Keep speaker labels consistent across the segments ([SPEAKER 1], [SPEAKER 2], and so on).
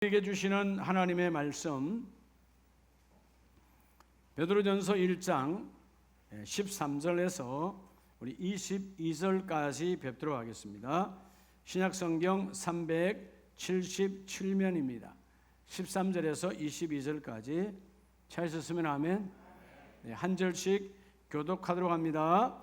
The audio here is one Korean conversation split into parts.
[SPEAKER 1] 우리에게 주시는 하나님의 말씀, 베드로전서 1장 13절에서 우리 22절까지 뵙도록 하겠습니다. 신약성경 377면입니다. 13절에서 22절까지 찾으셨으면 아멘. 한 절씩 교독하도록 합니다.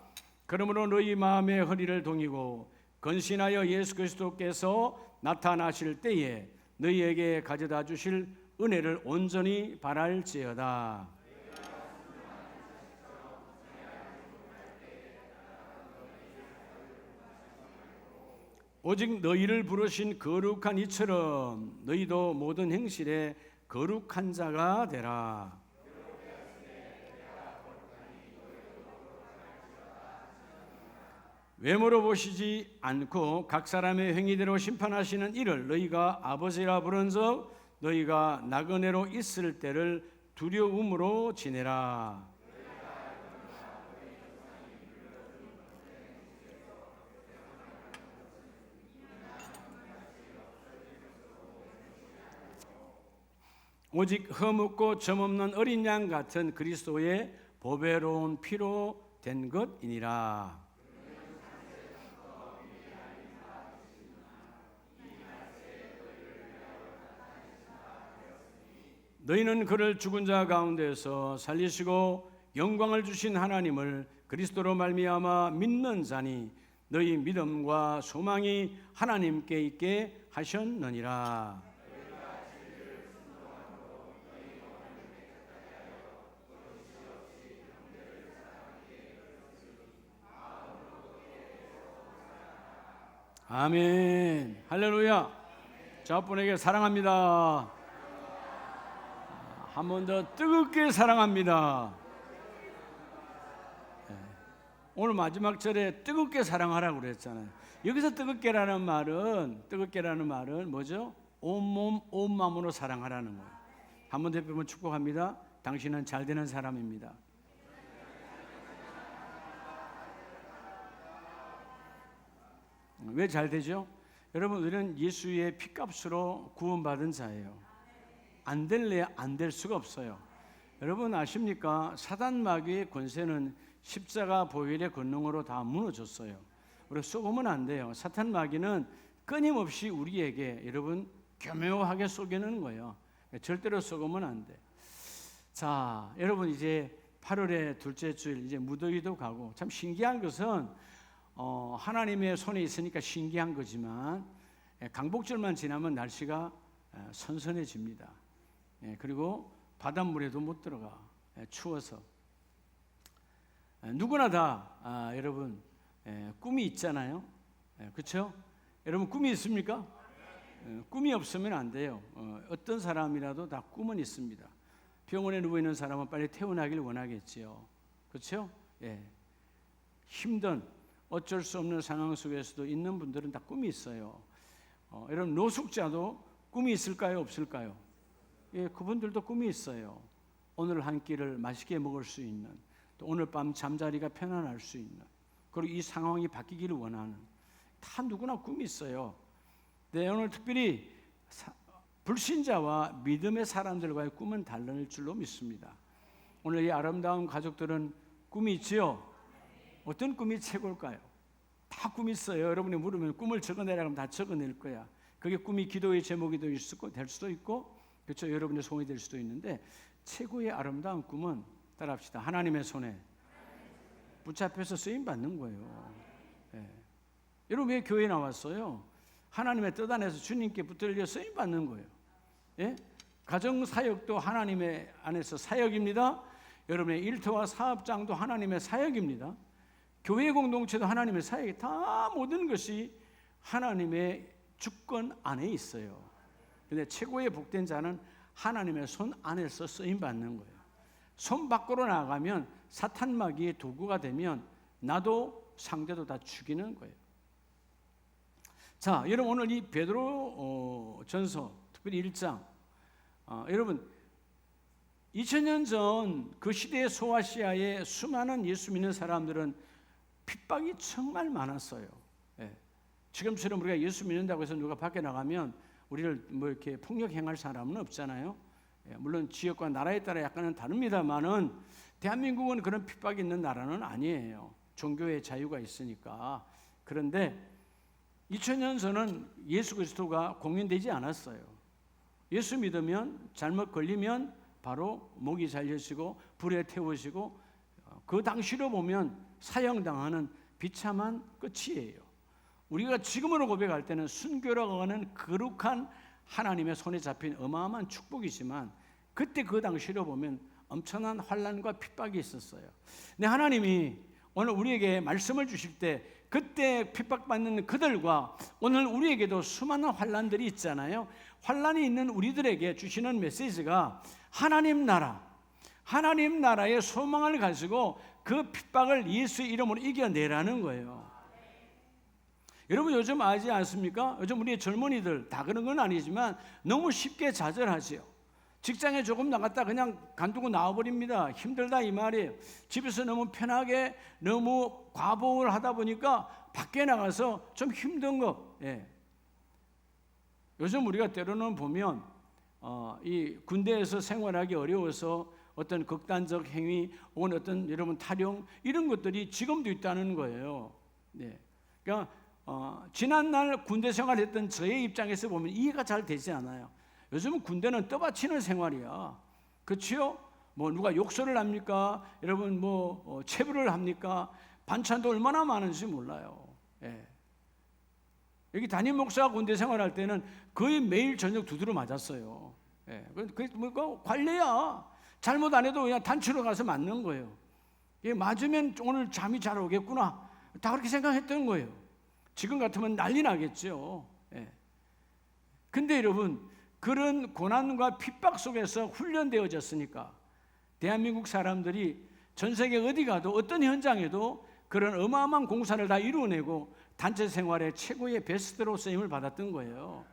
[SPEAKER 1] 그러므로 너희 마음의 허리를 동이고 건신하여 예수 그리스도께서 나타나실 때에 너희에게 가져다 주실 은혜를 온전히 바랄지어다. 오직 너희를 부르신 거룩한 이처럼 너희도 모든 행실에 거룩한 자가 되라. 외모로 보시지 않고 각 사람의 행위대로 심판하시는 이를 너희가 아버지라 부른즉 너희가 나그네로 있을 때를 두려움으로 지내라. 오직 흠없고 점없는 어린 양 같은 그리스도의 보배로운 피로 된 것이니라. 너희는 그를 죽은 자 가운데서 살리시고 영광을 주신 하나님을 그리스도로 말미암아 믿는 자니 너희 믿음과 소망이 하나님께 있게 하셨느니라. 아멘. 할렐루야. 저분에게 사랑합니다. 한 번 더 뜨겁게 사랑합니다. 오늘 마지막 절에 뜨겁게 사랑하라고 그랬잖아요. 여기서 뜨겁게라는 말은 뭐죠? 온몸 온 마음으로 사랑하라는 거예요. 한 번 대표면 축복합니다. 당신은 잘 되는 사람입니다. 왜 잘 되죠? 여러분, 우리는 예수의 피값으로 구원받은 자예요. 안 될래 안 될 수가 없어요. 여러분 아십니까? 사단 마귀의 권세는 십자가 보혈의 권능으로 다 무너졌어요. 우리 속으면 안 돼요. 사탄 마귀는 끊임없이 우리에게 여러분 교묘하게 속이는 거예요. 절대로 속으면 안 돼. 자, 여러분 이제 8월의 둘째 주일 이제 무더위도 가고 참 신기한 것은 하나님의 손에 있으니까 신기한 거지만 강복절만 지나면 날씨가 선선해집니다. 그리고 바닷물에도 못 들어가. 추워서. 누구나 다 여러분 꿈이 있잖아요. 그렇죠? 여러분 꿈이 있습니까? 꿈이 없으면 안 돼요. 어떤 사람이라도 다 꿈은 있습니다. 병원에 누워있는 사람은 빨리 퇴원하길 원하겠지요. 그렇죠? 힘든 어쩔 수 없는 상황 속에서도 있는 분들은 다 꿈이 있어요. 여러분 노숙자도 꿈이 있을까요? 없을까요? 그분들도 꿈이 있어요. 오늘 한 끼를 맛있게 먹을 수 있는, 또 오늘 밤 잠자리가 편안할 수 있는, 그리고 이 상황이 바뀌기를 원하는, 다 누구나 꿈이 있어요. 네, 오늘 특별히 불신자와 믿음의 사람들과의 꿈은 다를 줄로 믿습니다. 오늘 이 아름다운 가족들은 꿈이 있지요? 어떤 꿈이 최고일까요? 다 꿈이 있어요. 여러분이 물으면 꿈을 적어내라고 하면 다 적어낼 거야. 그게 꿈이 기도의 제목이 될 수도 있고, 그렇죠? 여러분의 소원이 될 수도 있는데 최고의 아름다운 꿈은 따라합시다. 하나님의 손에 붙잡혀서 쓰임 받는 거예요. 여러분 왜 교회에 나왔어요? 하나님의 뜻 안에서 주님께 붙들려 쓰임 받는 거예요. 가정 사역도 하나님의 안에서 사역입니다. 여러분의 일터와 사업장도 하나님의 사역입니다. 교회 공동체도 하나님의 사역이 다 모든 것이 하나님의 주권 안에 있어요. 근데 최고의 복된 자는 하나님의 손 안에서 쓰임 받는 거예요. 손 밖으로 나가면 사탄 마귀의 도구가 되면 나도 상대도 다 죽이는 거예요. 자, 여러분 오늘 이 베드로 전서 특별히 1장 여러분 2000년 전 그 시대의 소아시아의 수많은 예수 믿는 사람들은 핍박이 정말 많았어요. 지금처럼 우리가 예수 믿는다고 해서 누가 밖에 나가면 우리를 뭐 이렇게 폭력 행할 사람은 없잖아요. 물론 지역과 나라에 따라 약간은 다릅니다만은 대한민국은 그런 핍박이 있는 나라는 아니에요. 종교의 자유가 있으니까. 그런데 2000년 전은 예수 그리스도가 공인되지 않았어요. 예수 믿으면 잘못 걸리면 바로 목이 잘려지고 불에 태워지고 그 당시로 보면 사형당하는 비참한 끝이에요. 우리가 지금으로 고백할 때는 순교라고 하는 거룩한 하나님의 손에 잡힌 어마어마한 축복이지만 그때 그 당시로 보면 엄청난 환난과 핍박이 있었어요. 근데 하나님이 오늘 우리에게 말씀을 주실 때 그때 핍박받는 그들과 오늘 우리에게도 수많은 환난들이 있잖아요. 환난이 있는 우리들에게 주시는 메시지가 하나님 나라의 소망을 가지고 그 핍박을 예수의 이름으로 이겨내라는 거예요. 여러분 요즘 아지 않습니까? 요즘 우리 젊은이들 다 그런 건 아니지만 너무 쉽게 좌절하지요. 직장에 조금 나갔다 그냥 간두고 나와버립니다. 힘들다 이 말이에요. 집에서 너무 편하게 너무 과보를 하다 보니까 밖에 나가서 좀 힘든 거. 요즘 우리가 때로는 보면 이 군대에서 생활하기 어려워서 어떤 극단적 행위 혹은 어떤 여러분 탈영 이런 것들이 지금도 있다는 거예요. 그러니까 지난날 군대 생활했던 저의 입장에서 보면 이해가 잘 되지 않아요. 요즘은 군대는 떠받치는 생활이야. 그렇죠? 뭐 누가 욕설을 합니까? 여러분 뭐 체불을 합니까? 반찬도 얼마나 많은지 몰라요. 여기 담임 목사가 군대 생활할 때는 거의 매일 저녁 두드려 맞았어요. 그게 뭐 관례야. 잘못 안 해도 그냥 단추로 가서 맞는 거예요. 맞으면 오늘 잠이 잘 오겠구나. 다 그렇게 생각했던 거예요. 지금 같으면 난리 나겠죠. 근데 여러분 그런 고난과 핍박 속에서 훈련되어졌으니까 대한민국 사람들이 전 세계 어디 가도 어떤 현장에도 그런 어마어마한 공사를 다 이루어내고 단체 생활의 최고의 베스트로 쓰임을 받았던 거예요.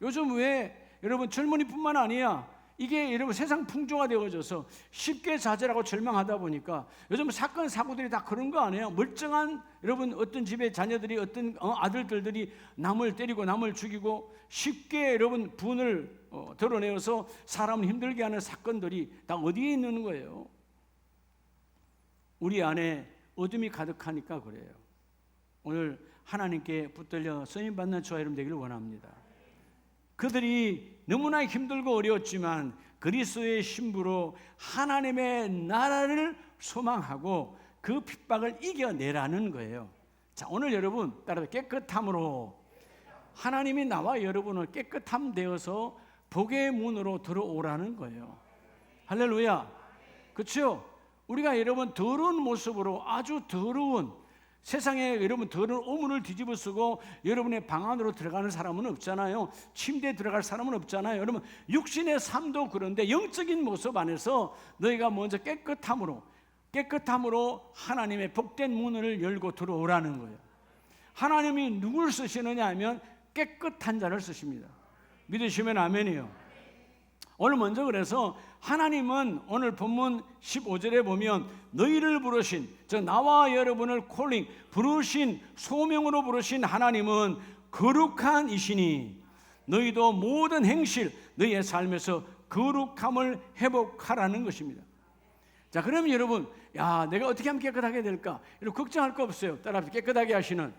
[SPEAKER 1] 요즘 왜 여러분 젊은이뿐만 아니야 이게 여러분 세상 풍조가 되어져서 쉽게 좌절하고 절망하다 보니까 요즘 사건 사고들이 다 그런 거 아니에요? 멀쩡한 여러분 어떤 집의 자녀들이 어떤 아들들이 남을 때리고 남을 죽이고 쉽게 여러분 분을 드러내어서 사람을 힘들게 하는 사건들이 다 어디에 있는 거예요? 우리 안에 어둠이 가득하니까 그래요. 오늘 하나님께 붙들려 쓰임받는 저와 여러분 되기를 원합니다. 그들이 너무나 힘들고 어려웠지만 그리스도의 신부로 하나님의 나라를 소망하고 그 핍박을 이겨내라는 거예요. 자, 오늘 여러분 따라서 깨끗함으로 하나님이 나와 여러분을 깨끗함 되어서 복의 문으로 들어오라는 거예요. 할렐루야. 그렇죠? 우리가 여러분 더러운 모습으로 아주 더러운 세상에 여러분 더러운 오물을 뒤집어 쓰고 여러분의 방 안으로 들어가는 사람은 없잖아요. 침대에 들어갈 사람은 없잖아요. 여러분 육신의 삶도 그런데 영적인 모습 안에서 너희가 먼저 깨끗함으로 하나님의 복된 문을 열고 들어오라는 거예요. 하나님이 누굴 쓰시느냐 하면 깨끗한 자를 쓰십니다. 믿으시면 아멘이요. 오늘 먼저 그래서 하나님은 오늘 본문 15절에 보면 너희를 부르신 저 나와 여러분을 콜링 부르신 소명으로 부르신 하나님은 거룩한 이시니 너희도 모든 행실 너희의 삶에서 거룩함을 회복하라는 것입니다. 자, 그러면 여러분 내가 어떻게 하면 깨끗하게 될까? 여러분 걱정할 거 없어요. 따라서 깨끗하게 하시는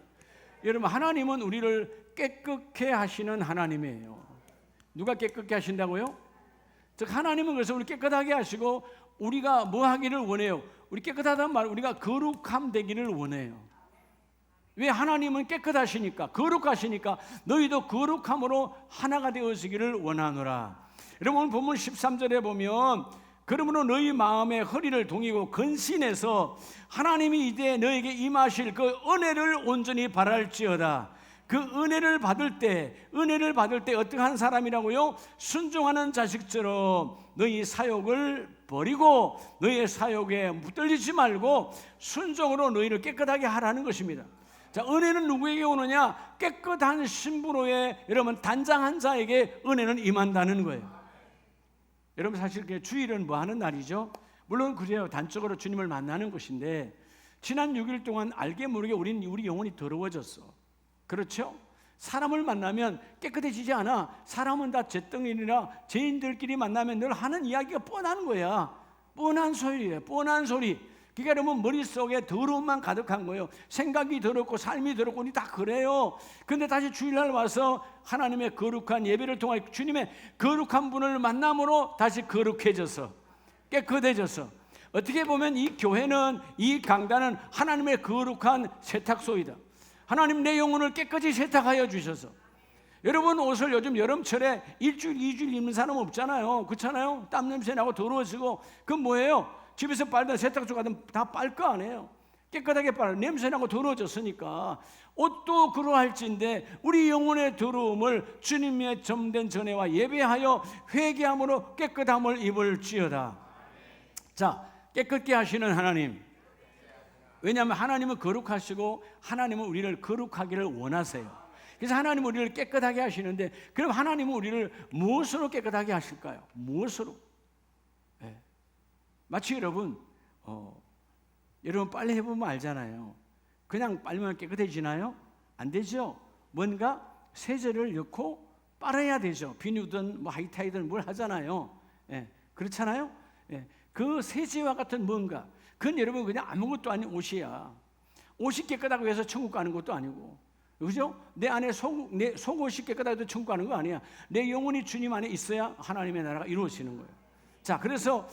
[SPEAKER 1] 여러분 하나님은 우리를 깨끗게 하시는 하나님이에요. 누가 깨끗게 하신다고요? 즉 하나님은 그래서 우리 깨끗하게 하시고 우리가 뭐 하기를 원해요? 우리 깨끗하다는 말 우리가 거룩함 되기를 원해요. 왜? 하나님은 깨끗하시니까 거룩하시니까 너희도 거룩함으로 하나가 되어지기를 원하노라. 여러분 본문 13절에 보면 그러므로 너희 마음의 허리를 동이고 근신해서 하나님이 이제 너에게 임하실 그 은혜를 온전히 바랄지어다. 그 은혜를 받을 때 어떠한 사람이라고요? 순종하는 자식처럼 너희 사욕을 버리고 너희의 사욕에 붙들리지 말고 순종으로 너희를 깨끗하게 하라는 것입니다. 자, 은혜는 누구에게 오느냐? 깨끗한 신부로의 여러분 단장한 자에게 은혜는 임한다는 거예요. 여러분 사실 주일은 뭐 하는 날이죠? 물론 그래요. 단적으로 주님을 만나는 것인데 지난 6일 동안 알게 모르게 우리 영혼이 더러워졌어. 그렇죠? 사람을 만나면 깨끗해지지 않아. 사람은 다 잿덩이라 죄인들끼리 만나면 늘 하는 이야기가 뻔한 거야. 뻔한 소리예요. 뻔한 소리. 그게 여러분 머릿속에 더러움만 가득한 거예요. 생각이 더럽고 삶이 더럽고 다 그래요. 근데 다시 주일날 와서 하나님의 거룩한 예배를 통해 주님의 거룩한 분을 만남으로 다시 거룩해져서 깨끗해져서, 어떻게 보면 이 교회는, 이 강단은 하나님의 거룩한 세탁소이다. 하나님 내 영혼을 깨끗이 세탁하여 주셔서, 여러분 옷을 요즘 여름철에 일주일, 2주일 입는 사람 없잖아요. 그렇잖아요? 땀 냄새 나고 더러워지고. 그건 뭐예요? 집에서 빨든 세탁소 가든 다 빨 거 아니에요. 깨끗하게 빨아. 냄새 나고 더러워졌으니까. 옷도 그러할진데 우리 영혼의 더러움을 주님의 점된 전에와 예배하여 회개함으로 깨끗함을 입을지어다. 자, 깨끗게 하시는 하나님. 왜냐하면 하나님은 거룩하시고 하나님은 우리를 거룩하기를 원하세요. 그래서 하나님은 우리를 깨끗하게 하시는데, 그럼 하나님은 우리를 무엇으로 깨끗하게 하실까요? 무엇으로? 네. 마치 여러분 빨래 해보면 알잖아요. 그냥 빨면 깨끗해지나요? 안 되죠. 뭔가 세제를 넣고 빨아야 되죠. 비누든 뭐 하이타이든 뭘 하잖아요. 예, 그렇잖아요. 예, 그 세제와 같은 뭔가, 그건 여러분 그냥 아무것도 아닌 옷이야. 옷이 깨끗하고 해서 천국 가는 것도 아니고, 그죠? 내 안에 내 속옷이 깨끗하고 천국 가는 거 아니야. 내 영혼이 주님 안에 있어야 하나님의 나라가 이루어지는 거예요. 자, 그래서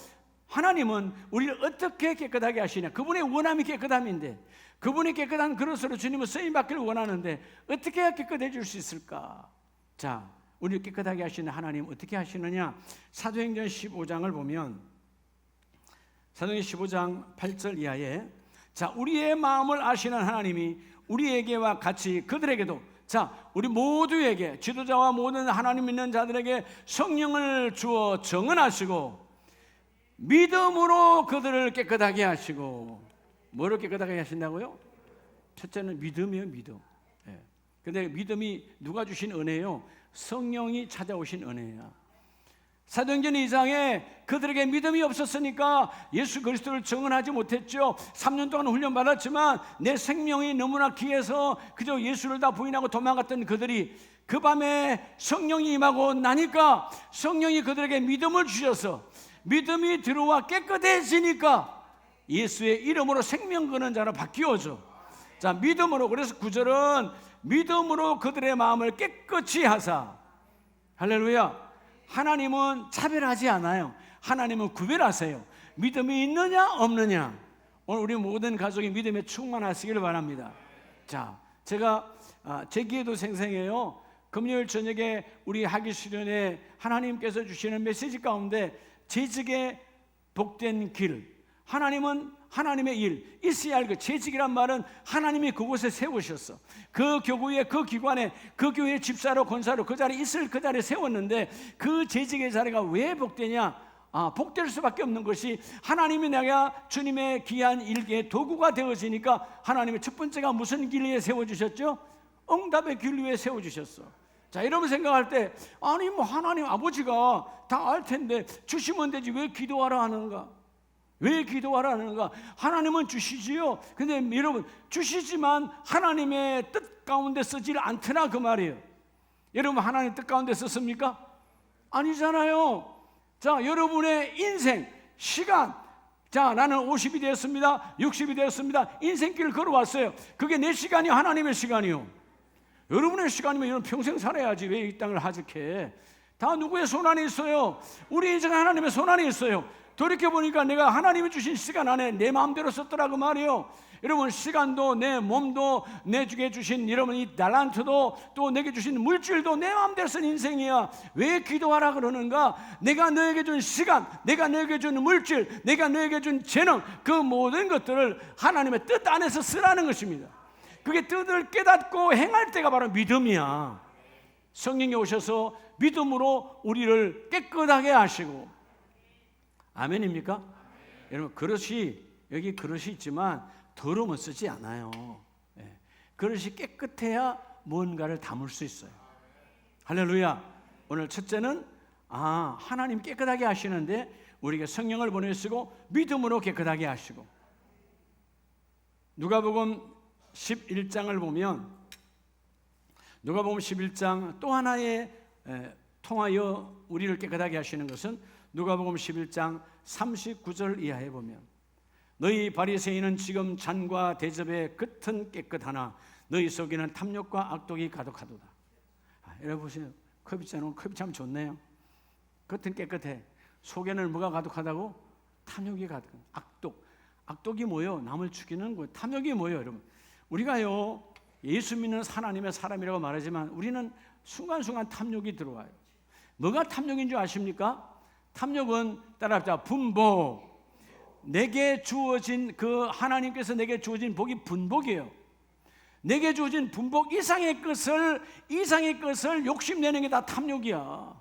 [SPEAKER 1] 하나님은 우리를 어떻게 깨끗하게 하시냐? 그분의 원함이 깨끗함인데, 그분이 깨끗한 그릇으로 주님은 쓰임받기를 원하는데 어떻게 해야 깨끗해질 수 있을까? 자, 우리를 깨끗하게 하시는 하나님 어떻게 하시느냐? 사도행전 15장을 보면, 사도행전 15장 8절 이하에, 자, 우리의 마음을 아시는 하나님이 우리에게와 같이 그들에게도, 자, 우리 모두에게, 지도자와 모든 하나님 믿는 자들에게 성령을 주어 정언하시고 믿음으로 그들을 깨끗하게 하시고. 뭐로 깨끗하게 하신다고요? 첫째는 믿음이에요. 믿음. 예. 근데 믿음이 누가 주신 은혜예요? 성령이 찾아오신 은혜야. 사도행전 2장에 그들에게 믿음이 없었으니까 예수 그리스도를 증언하지 못했죠. 3년 동안 훈련받았지만 내 생명이 너무나 귀해서 그저 예수를 다 부인하고 도망갔던 그들이 그 밤에 성령이 임하고 나니까 성령이 그들에게 믿음을 주셔서 믿음이 들어와 깨끗해지니까 예수의 이름으로 생명 거는 자로 바뀌어져. 자, 믿음으로. 그래서 9절은 믿음으로 그들의 마음을 깨끗이 하사. 할렐루야. 하나님은 차별하지 않아요. 하나님은 구별하세요. 믿음이 있느냐 없느냐. 오늘 우리 모든 가족이 믿음에 충만하시기를 바랍니다. 자, 제가 제기에도 생생해요. 금요일 저녁에 우리 학위 수련회 하나님께서 주시는 메시지 가운데 재직의 복된 길, 하나님은 하나님의 일, 있어야 할 그 재직이란 말은 하나님이 그곳에 세우셨어. 그 교구에, 그 기관에, 그 교회 집사로 권사로 그 자리에 있을 그 자리에 세웠는데, 그 재직의 자리가 왜 복되냐? 복될 수밖에 없는 것이, 하나님이 내가 주님의 귀한 일개의 도구가 되어지니까 하나님의 첫 번째가 무슨 길 위에 세워주셨죠? 응답의 길 위에 세워주셨어. 자, 이러면 생각할 때, 아니 뭐 하나님 아버지가 다 알 텐데 주시면 되지 왜 기도하라 하는가? 왜 기도하라 하는가? 하나님은 주시지요. 근데 여러분, 주시지만 하나님의 뜻 가운데 쓰질 않더라 그 말이에요. 여러분, 하나님 뜻 가운데 썼습니까? 아니잖아요. 자, 여러분의 인생, 시간, 자, 나는 50이 되었습니다. 60이 되었습니다. 인생길을 걸어왔어요. 그게 내 시간이요, 하나님의 시간이요? 여러분의 시간이면 여러분 평생 살아야지 왜 이 땅을 하직해? 다 누구의 손안에 있어요? 우리 인생은 하나님의 손안에 있어요. 돌이켜보니까 내가 하나님이 주신 시간 안에 내 마음대로 썼더라 그 말이에요. 여러분, 시간도 내 몸도 내게 주신 여러분 이 달란트도 또 내게 주신 물질도 내 마음대로 쓴 인생이야. 왜 기도하라 그러는가? 내가 너에게 준 시간, 내가 너에게 준 물질, 내가 너에게 준 재능, 그 모든 것들을 하나님의 뜻 안에서 쓰라는 것입니다. 그게 뜻을 깨닫고 행할 때가 바로 믿음이야. 성령이 오셔서 믿음으로 우리를 깨끗하게 하시고. 아멘입니까? 아멘. 여러분, 그릇이, 여기 그릇이 있지만 더러우면 쓰지 않아요. 네. 그릇이 깨끗해야 뭔가를 담을 수 있어요. 할렐루야. 오늘 첫째는 하나님 깨끗하게 하시는데 우리에게 성령을 보내시고 믿음으로 깨끗하게 하시고. 누가복음 11장을 보면 누가복음 11장 또 하나의 통하여 우리를 깨끗하게 하시는 것은 누가복음 11장 39절 이하에 보면 너희 바리새인은 지금 잔과 대접의 겉은 깨끗하나 너희 속에는 탐욕과 악독이 가득하도다. 여러분 보세요. 컵이 참 좋네요. 겉은 깨끗해. 속에는 뭐가 가득하다고? 탐욕이 가득. 악독이 뭐예요? 남을 죽이는 거예요. 탐욕이 뭐예요, 여러분? 우리가요 예수 믿는 하나님의 사람이라고 말하지만 우리는 순간순간 탐욕이 들어와요. 뭐가 탐욕인 줄 아십니까? 탐욕은 따라합시다. 분복. 내게 주어진 그 하나님께서 내게 주어진 복이 분복이에요. 내게 주어진 분복 이상의 것을 욕심내는 게 다 탐욕이야.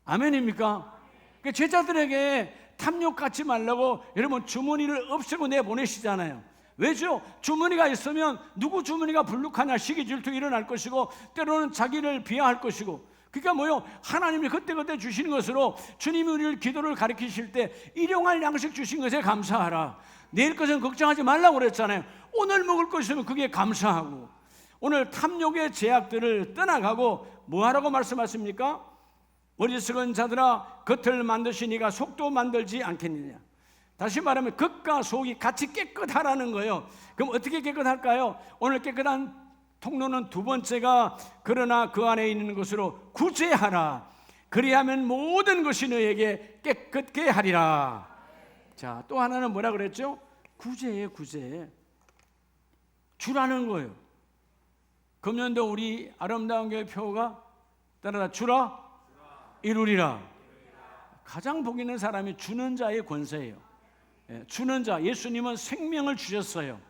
[SPEAKER 1] 아멘입니까? 그러니까 제자들에게 탐욕 갖지 말라고 여러분 주머니를 없애고 내보내시잖아요. 왜죠? 주머니가 있으면 누구 주머니가 불룩하냐 시기 질투 일어날 것이고 때로는 자기를 비하할 것이고, 그러니까 뭐요? 하나님이 그때그때 주시는 것으로 주님이 우리를 기도를 가르치실 때 일용할 양식 주신 것에 감사하라. 내일 것은 걱정하지 말라고 그랬잖아요. 오늘 먹을 것 있으면 그게 감사하고, 오늘 탐욕의 제약들을 떠나가고 뭐 하라고 말씀하십니까? 어리석은 자들아 겉을 만드시 네가 속도 만들지 않겠느냐. 다시 말하면 겉과 속이 같이 깨끗하라는 거예요. 그럼 어떻게 깨끗할까요? 오늘 깨끗한 통로는 두 번째가 그러나 그 안에 있는 것으로 구제하라. 그리하면 모든 것이 너에게 깨끗게 하리라. 자, 또 하나는 뭐라 그랬죠? 구제예요. 구제. 주라는 거예요. 금년도 우리 아름다운 교회 표가 따라다 주라 이루리라. 가장 복 있는 사람이 주는 자의 권세예요. 주는 자. 예수님은 생명을 주셨어요.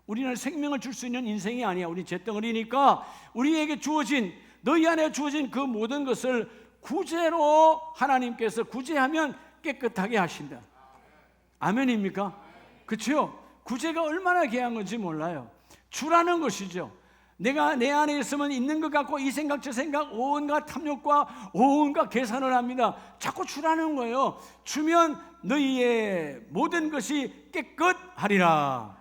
[SPEAKER 1] 우리는 생명을 줄 수 있는 인생이 아니야. 우리 잿덩어리니까 우리에게 주어진, 너희 안에 주어진 그 모든 것을 구제로 하나님께서 구제하면 깨끗하게 하신다. 아멘입니까? 그렇죠? 구제가 얼마나 귀한 건지 몰라요. 주라는 것이죠. 내가 내 안에 있으면 있는 것 같고 이 생각 저 생각 온갖 탐욕과 온갖 계산을 합니다. 자꾸 주라는 거예요. 주면 너희의 모든 것이 깨끗하리라.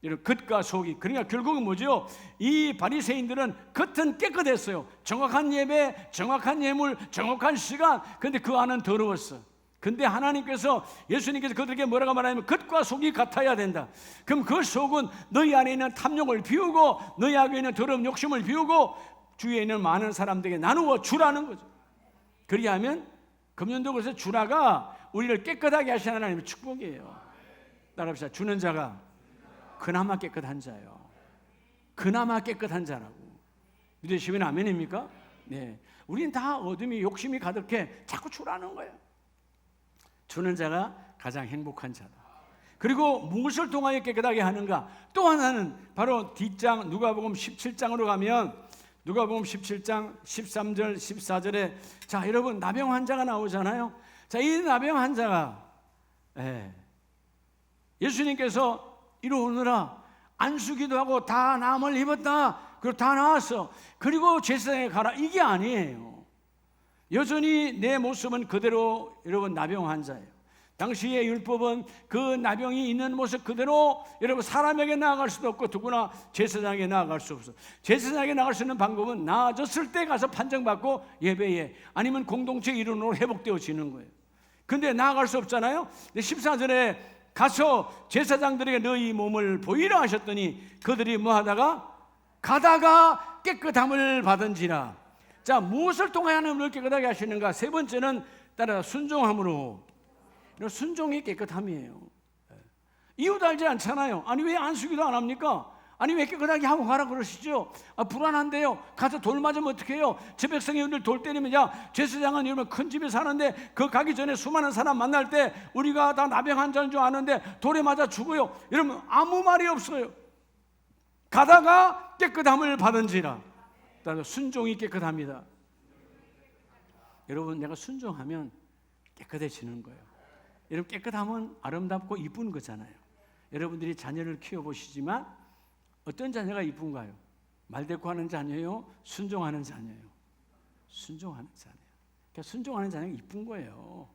[SPEAKER 1] 이런 겉과 속이, 그러니까 결국은 뭐죠? 이 바리새인들은 겉은 깨끗했어요. 정확한 예배, 정확한 예물, 정확한 시간. 근데 그 안은 더러웠어. 근데 하나님께서, 예수님께서 그들에게 뭐라고 말하냐면 겉과 속이 같아야 된다. 그럼 그 속은 너희 안에 있는 탐욕을 비우고 너희 안에 있는 더러운 욕심을 비우고 주위에 있는 많은 사람들에게 나누어 주라는 거죠. 그리하면 금년도 그래서 주라가 우리를 깨끗하게 하시는 하나님의 축복이에요. 따라합시다. 주는 자가 그나마 깨끗한 자요. 그나마 깨끗한 자라고. 믿으시면 아멘입니까? 네. 우리는 다 어둠이 욕심이 가득해. 자꾸 주라는 거예요. 주는 자가 가장 행복한 자다. 그리고 무엇을 통하여 깨끗하게 하는가? 또 하나는 바로 뒷장 누가복음 17장으로 가면 누가복음 17장 13절 14절에 자 여러분 나병 환자가 나오잖아요. 자, 이 나병 환자가 예수님께서 이러오느라 안수기도 하고 다 나음을 입었다. 그리고 다 나왔어. 그리고 제사장에 가라. 이게 아니에요. 여전히 내 모습은 그대로 여러분 나병 환자예요. 당시의 율법은 그 나병이 있는 모습 그대로 여러분 사람에게 나아갈 수도 없고 누구나 제사장에게 나아갈 수 없어. 제사장에게 나아갈 수 있는 방법은 나아졌을 때 가서 판정받고 예배에 아니면 공동체 일원으로 회복되어지는 거예요. 근데 나아갈 수 없잖아요. 14절에 가서 제사장들에게 너희 몸을 보이라 하셨더니 그들이 뭐 하다가 가다가 깨끗함을 받은지라. 자, 무엇을 통하여 하나님을 깨끗하게 하시는가? 세 번째는 따라 순종함으로. 순종이 깨끗함이에요. 이유도 알지 않잖아요. 아니 왜 안수기도 안 합니까? 아니 왜 깨끗하게 하고 가라 그러시죠? 불안한데요. 가서 돌 맞으면 어떻게 해요? 제 백성이 우리를 돌 때리면 야 제사장은 이러면 큰 집에 사는데 그 가기 전에 수많은 사람 만날 때 우리가 다 나병 환자인 줄 아는데 돌에 맞아 죽어요. 이러면 아무 말이 없어요. 가다가 깨끗함을 받은지라. 따라서 순종이 깨끗합니다. 여러분 내가 순종하면 깨끗해지는 거예요. 여러분 깨끗함은 아름답고 이쁜 거잖아요. 여러분들이 자녀를 키워보시지만 어떤 자녀가 이쁜가요? 말대꾸하는 자녀요? 순종하는 자녀요? 순종하는 자녀요. 그러니까 순종하는 자녀가 이쁜 거예요.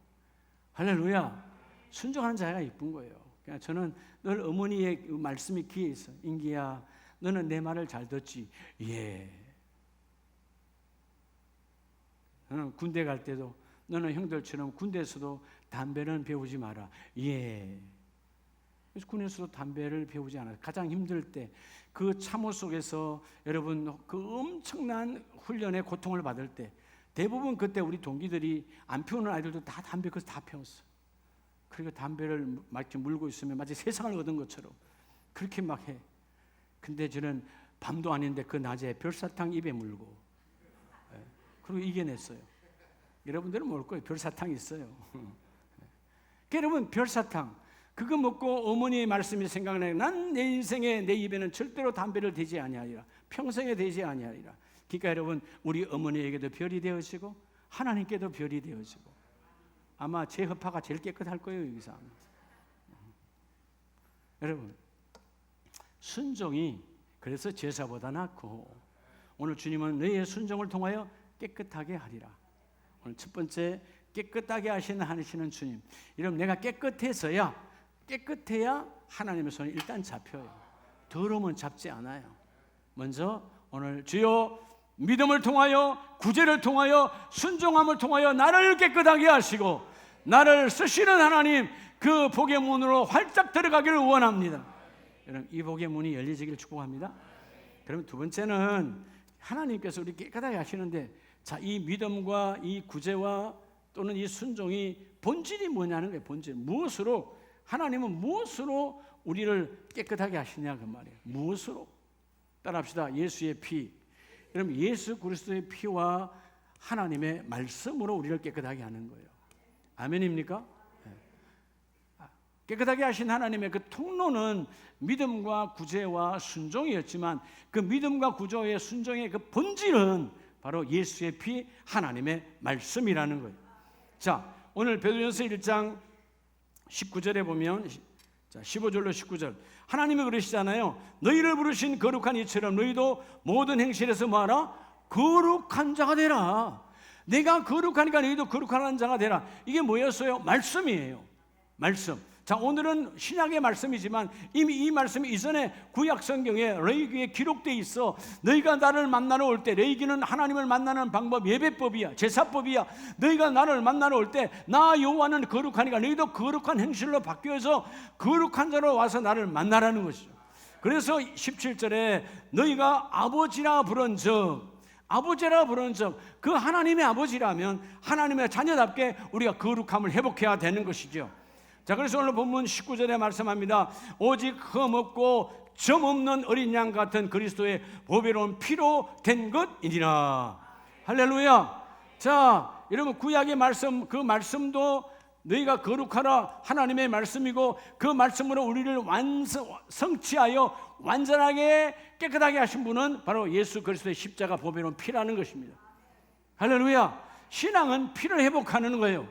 [SPEAKER 1] 할렐루야. 순종하는 자녀가 이쁜 거예요. 그러니까 저는 늘 어머니의 말씀이 귀에 있어요. 인기야 너는 내 말을 잘 듣지? 예. 너는 군대 갈 때도 너는 형들처럼 군대에서도 담배는 배우지 마라. 예. 그래서 군에서도 담배를 배우지 않아요. 가장 힘들 때 그 참호 속에서 여러분 그 엄청난 훈련의 고통을 받을 때 대부분 그때 우리 동기들이 안 피우는 아이들도 다 담배 그래서 다 피웠어. 그리고 담배를 막 물고 있으면 마치 세상을 얻은 것처럼 그렇게 막 해. 근데 저는 밤도 아닌데 그 낮에 별사탕 입에 물고 그리고 이겨냈어요. 여러분들은 모를 거예요. 별사탕이 있어요. 여러분 별사탕 그거 먹고 어머니의 말씀이 생각나요. 난 내 인생에 내 입에는 절대로 담배를 대지 아니하리라. 평생에 대지 아니하리라. 그러니까 여러분 우리 어머니에게도 별이 되어지고 하나님께도 별이 되어지고 아마 제 허파가 제일 깨끗할 거예요. 여기서 여러분 순종이 그래서 제사보다 낫고 오늘 주님은 너희의 순종을 통하여 깨끗하게 하리라. 오늘 첫 번째 깨끗하게 하시는 주님. 여러분 내가 깨끗해야 하나님의 손에 일단 잡혀요. 더러우면 잡지 않아요. 먼저 오늘 주여 믿음을 통하여 구제를 통하여 순종함을 통하여 나를 깨끗하게 하시고 나를 쓰시는 하나님 그 복의 문으로 활짝 들어가기를 원합니다. 여러분 이 복의 문이 열리지기를 축복합니다. 그러면 두 번째는 하나님께서 우리 깨끗하게 하시는데 자, 이 믿음과 이 구제와 또는 이 순종이 본질이 뭐냐는 거예요. 본질 무엇으로 하나님은 무엇으로 우리를 깨끗하게 하시냐 그 말이에요. 무엇으로? 따라합시다. 예수의 피. 그럼 예수 그리스도의 피와 하나님의 말씀으로 우리를 깨끗하게 하는 거예요. 아멘입니까? 깨끗하게 하신 하나님의 그 통로는 믿음과 구제와 순종이었지만 그 믿음과 구제의 순종의 그 본질은 바로 예수의 피 하나님의 말씀이라는 거예요. 자, 오늘 베드로전서 1장 19절에 보면 자, 15절로 19절 하나님이 그러시잖아요. 너희를 부르신 거룩한 이처럼 너희도 모든 행실에서 뭐하라? 거룩한 자가 되라. 내가 거룩하니까 너희도 거룩한 자가 되라. 이게 뭐였어요? 말씀이에요. 말씀. 자, 오늘은 신약의 말씀이지만 이미 이 말씀이 이전에 구약 성경에 레위기에 기록되어 있어. 너희가 나를 만나러 올 때 레위기는 하나님을 만나는 방법 예배법이야. 제사법이야. 너희가 나를 만나러 올 때 나 여호와는 거룩하니까 너희도 거룩한 행실로 바뀌어서 거룩한 자로 와서 나를 만나라는 것이죠. 그래서 17절에 너희가 아버지라 부른즉 그 하나님의 아버지라면 하나님의 자녀답게 우리가 거룩함을 회복해야 되는 것이죠. 자, 그래서 오늘 본문 19절에 말씀합니다. 오직 흠없고 점 없는 어린 양 같은 그리스도의 보배로운 피로 된 것이니라. 할렐루야. 자, 여러분 구약의 말씀 그 말씀도 너희가 거룩하라 하나님의 말씀이고 그 말씀으로 우리를 성취하여 완전하게 깨끗하게 하신 분은 바로 예수 그리스도의 십자가 보배로운 피라는 것입니다. 할렐루야. 신앙은 피를 회복하는 거예요.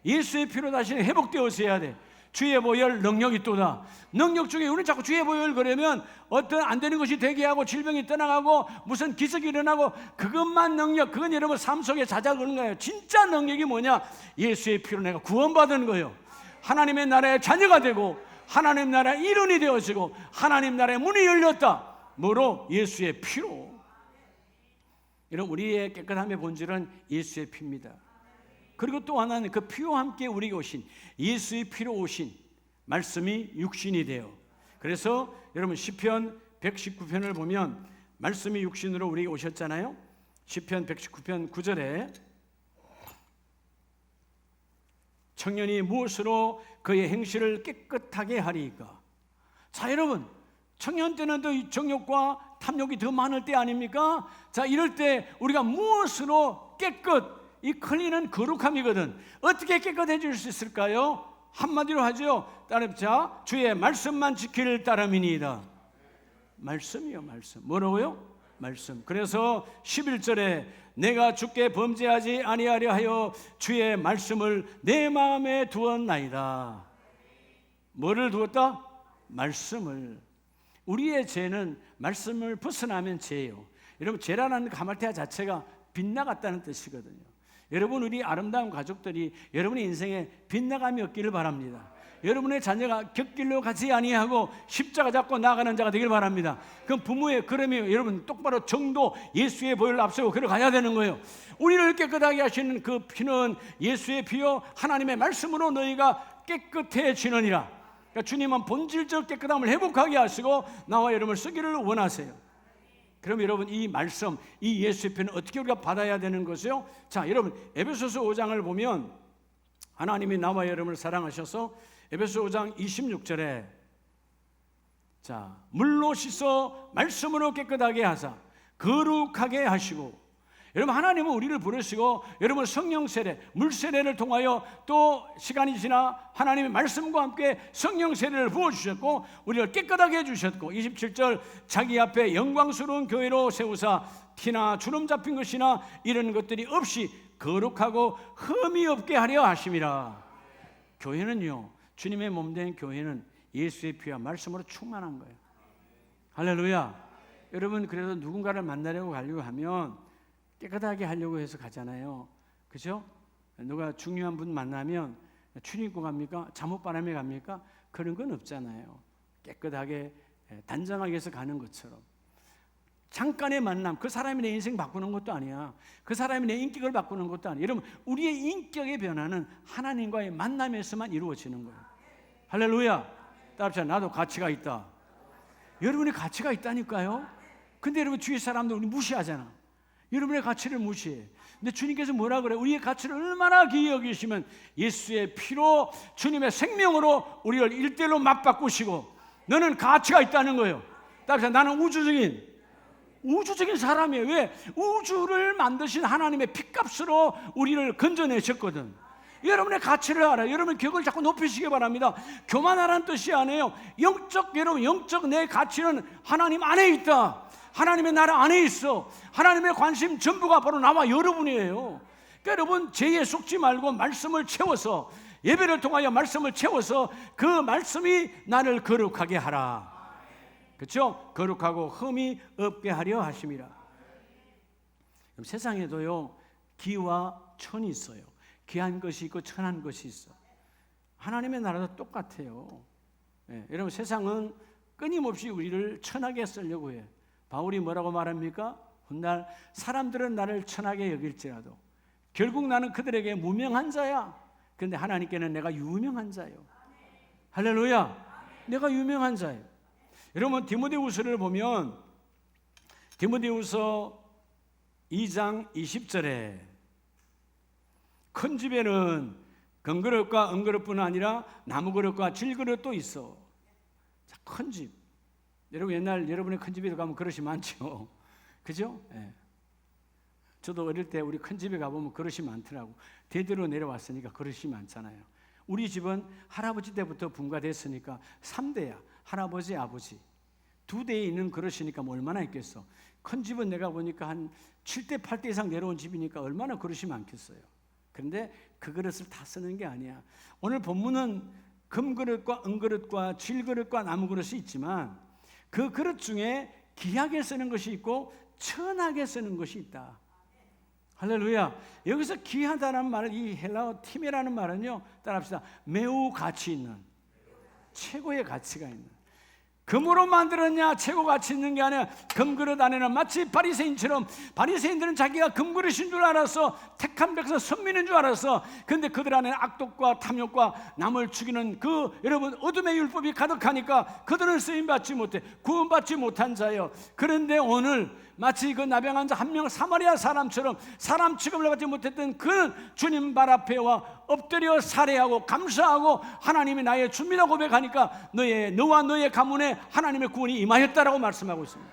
[SPEAKER 1] 예수의 피로 다시 회복되어져야 돼. 주의 보혈 능력이 또다. 능력 중에 우리는 자꾸 주의 보혈 그러면 어떤 안 되는 것이 되게 하고 질병이 떠나가고 무슨 기적이 일어나고 그것만 능력, 그건 여러분 삶 속에 자작하는 거예요. 진짜 능력이 뭐냐? 예수의 피로 내가 구원받은 거예요. 하나님의 나라의 자녀가 되고 하나님 나라의 일원이 되어지고 하나님 나라의 문이 열렸다. 뭐로? 예수의 피로. 여러분 우리의 깨끗함의 본질은 예수의 피입니다. 그리고 또 하나는 그 피와 함께 우리에게 오신 예수의 피로 오신 말씀이 육신이 되어 그래서 여러분 시편 119편을 보면 말씀이 육신으로 우리에게 오셨잖아요. 시편 119편 9절에 청년이 무엇으로 그의 행실을 깨끗하게 하리까. 자, 여러분 청년 때는 더 정욕과 탐욕이 더 많을 때 아닙니까? 자, 이럴 때 우리가 무엇으로 깨끗, 이 클린은 거룩함이거든. 어떻게 깨끗해질 수 있을까요? 한마디로 하죠. 따르자 주의 말씀만 지킬 따름이니이다. 말씀이요, 말씀. 뭐라고요? 말씀. 그래서 11절에 내가 주께 범죄하지 아니하려 하여 주의 말씀을 내 마음에 두었나이다. 뭐를 두었다? 말씀을. 우리의 죄는 말씀을 벗어나면 죄예요. 여러분 죄라는 가말테아 자체가 빗나갔다는 뜻이거든요. 여러분 우리 아름다운 가족들이 여러분의 인생에 빗나감이 없기를 바랍니다. 여러분의 자녀가 곁길로 가지 아니하고 십자가 잡고 나가는 자가 되길 바랍니다. 그럼 부모의 걸음이 여러분 똑바로 정도 예수의 보혈을 앞세우고 걸어가야 되는 거예요. 우리를 깨끗하게 하시는 그 피는 예수의 피요 하나님의 말씀으로 너희가 깨끗해지느니라. 그러니까 주님은 본질적 깨끗함을 회복하게 하시고 나와 여러분을 쓰기를 원하세요. 그럼 여러분 이 말씀, 이 예수의 피는 어떻게 우리가 받아야 되는 것이요? 자, 여러분 에베소서 5장을 보면 하나님이 나와 여러분을 사랑하셔서 에베소 5장 26절에 자, 물로 씻어 말씀으로 깨끗하게 하사 거룩하게 하시고, 여러분 하나님은 우리를 부르시고 여러분 성령 세례, 물 세례를 통하여 또 시간이 지나 하나님의 말씀과 함께 성령 세례를 부어주셨고 우리를 깨끗하게 해주셨고, 27절 자기 앞에 영광스러운 교회로 세우사 티나 주름 잡힌 것이나 이런 것들이 없이 거룩하고 흠이 없게 하려 하심이라. 교회는요, 주님의 몸된 교회는 예수의 피와 말씀으로 충만한 거예요. 할렐루야. 여러분 그래서 누군가를 만나려고 가려고 하면 깨끗하게 하려고 해서 가잖아요. 그죠? 누가 중요한 분 만나면 추리 입고 갑니까? 잠옷바람에 갑니까? 그런 건 없잖아요. 깨끗하게 단정하게 해서 가는 것처럼. 잠깐의 만남, 그 사람이 내 인생 바꾸는 것도 아니야. 그 사람이 내 인격을 바꾸는 것도 아니야. 여러분 우리의 인격의 변화는 하나님과의 만남에서만 이루어지는 거예요. 할렐루야. 따라합시다. 나도 가치가 있다. 여러분의 가치가 있다니까요. 근데 여러분 주위 사람들 우리 무시하잖아. 여러분의 가치를 무시해. 근데 주님께서 뭐라 그래? 우리의 가치를 얼마나 귀히 여기시면 예수의 피로 주님의 생명으로 우리를 일대일로 맞바꾸시고 너는 가치가 있다는 거예요. 따라서 나는 우주적인 사람이에요. 왜? 우주를 만드신 하나님의 피값으로 우리를 건져내셨거든. 여러분의 가치를 알아요. 여러분 격을 자꾸 높이시기 바랍니다. 교만하라는 뜻이 아니에요. 여러분 영적 내 가치는 하나님 안에 있다. 하나님의 나라 안에 있어. 하나님의 관심 전부가 바로 나와 여러분이에요. 그러니까 여러분 죄에 속지 말고 말씀을 채워서, 예배를 통하여 말씀을 채워서 그 말씀이 나를 거룩하게 하라. 그렇죠? 거룩하고 흠이 없게 하려 하심이라. 세상에도요 기와 천이 있어요. 귀한 것이 있고 천한 것이 있어. 하나님의 나라도 똑같아요. 여러분 세상은 끊임없이 우리를 천하게 쓰려고 해. 바울이 뭐라고 말합니까? 훗날 사람들은 나를 천하게 여길지라도 결국 나는 그들에게 무명한 자야. 그런데 하나님께는 내가 유명한 자예요. 할렐루야. 내가 유명한 자예요. 여러분 디모데후서를 보면 디모데후서 2장 20절에 큰 집에는 금그릇과 은그릇뿐 아니라 나무그릇과 질그릇도 있어. 자, 큰 집. 여러분 옛날 여러분의 큰 집에 가면 그릇이 많죠. 그죠? 예. 저도 어릴 때 우리 큰 집에 가보면 그릇이 많더라고. 대대로 내려왔으니까 그릇이 많잖아요. 우리 집은 할아버지 때부터 분가됐으니까 3대야. 할아버지, 아버지. 2대에 있는 그릇이니까 뭐 얼마나 있겠어. 큰 집은 내가 보니까 한 7대, 8대 이상 내려온 집이니까 얼마나 그릇이 많겠어요. 그런데 그 그릇을 다 쓰는 게 아니야. 오늘 본문은 금그릇과 은그릇과 질그릇과 나무그릇이 있지만 그 그릇 중에 귀하게 쓰는 것이 있고 천하게 쓰는 것이 있다. 할렐루야. 여기서 귀하다는 말은 이 헬라어 티메라는 말은요, 따라합시다. 매우 가치 있는, 최고의 가치가 있는. 금으로 만들었냐 최고 가치 있는 게 아니라 금그릇 안에는 마치 바리새인처럼, 바리새인들은 자기가 금그릇인 줄 알았어. 택한 백성 선민인 줄 알았어. 그런데 그들 안에는 악독과 탐욕과 남을 죽이는 그 여러분 어둠의 율법이 가득하니까 그들은 쓰임받지 못해 구원받지 못한 자요. 그런데 오늘 마치 그 나병한 자 한 명 사마리아 사람처럼 사람 취급을 받지 못했던 그 주님 발 앞에 와 엎드려 살해하고 감사하고 하나님이 나의 주님이라 고백하니까 너와 너의 가문에 하나님의 구원이 임하였다라고 말씀하고 있습니다.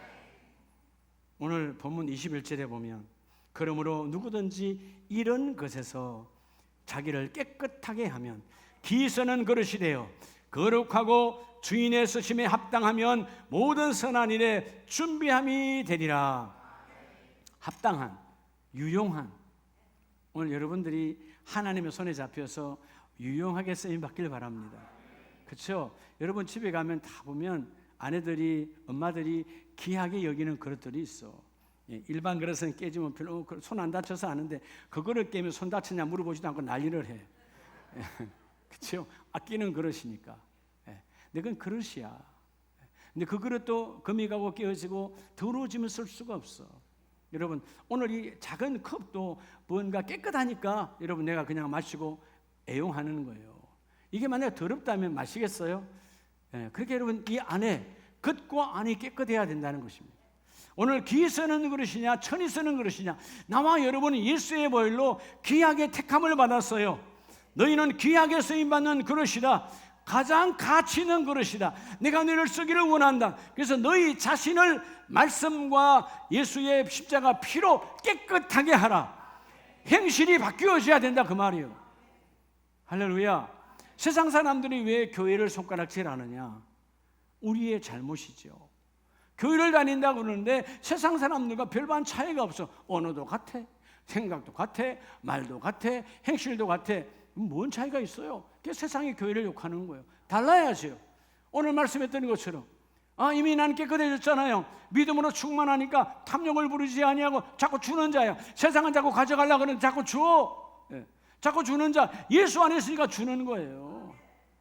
[SPEAKER 1] 오늘 본문 21절에 보면 그러므로 누구든지 이런 것에서 자기를 깨끗하게 하면 기서는 그릇이 되어 거룩하고 주인의 쓰심에 합당하면 모든 선한 일에 준비함이 되리라. 합당한, 유용한. 오늘 여러분들이 하나님의 손에 잡혀서 유용하게 쓰임 받길 바랍니다. 그렇죠? 여러분 집에 가면 다 보면 아내들이, 엄마들이 귀하게 여기는 그릇들이 있어. 일반 그릇은 깨지면 별로 손 안 다쳐서 아는데 그거를 깨면 손 다치냐 물어보지도 않고 난리를 해. 그렇죠? 아끼는 그릇이니까. 예. 근데 그건 그릇이야. 근데 그 그릇도 금이 가고 깨어지고 더러워지면 쓸 수가 없어. 여러분, 오늘 이 작은 컵도 뭔가 깨끗하니까 여러분 내가 그냥 마시고 애용하는 거예요. 이게 만약 더럽다면 마시겠어요? 예. 그렇게 여러분 이 안에 겉과 안이 깨끗해야 된다는 것입니다. 오늘 귀 쓰는 그릇이냐 천이 쓰는 그릇이냐, 나와 여러분은 예수의 보혈로 귀하게 택함을 받았어요. 너희는 귀하게 쓰임받는 그릇이다. 가장 가치 있는 그릇이다. 내가 너희를 쓰기를 원한다. 그래서 너희 자신을 말씀과 예수의 십자가 피로 깨끗하게 하라. 행실이 바뀌어져야 된다 그 말이에요. 할렐루야. 세상 사람들이 왜 교회를 손가락질하느냐? 우리의 잘못이죠. 교회를 다닌다고 그러는데 세상 사람들과 별반 차이가 없어. 언어도 같아, 생각도 같아, 말도 같아, 행실도 같아. 뭔 차이가 있어요? 그게 세상이 교회를 욕하는 거예요. 달라야죠. 오늘 말씀했던 것처럼 이미 난 깨끗해졌잖아요. 믿음으로 충만하니까 탐욕을 부르지 아니하고 자꾸 주는 자야. 세상은 자꾸 가져가려고 하는데 자꾸 줘. 자꾸 주는 자, 예수 안에 있으니까 주는 거예요.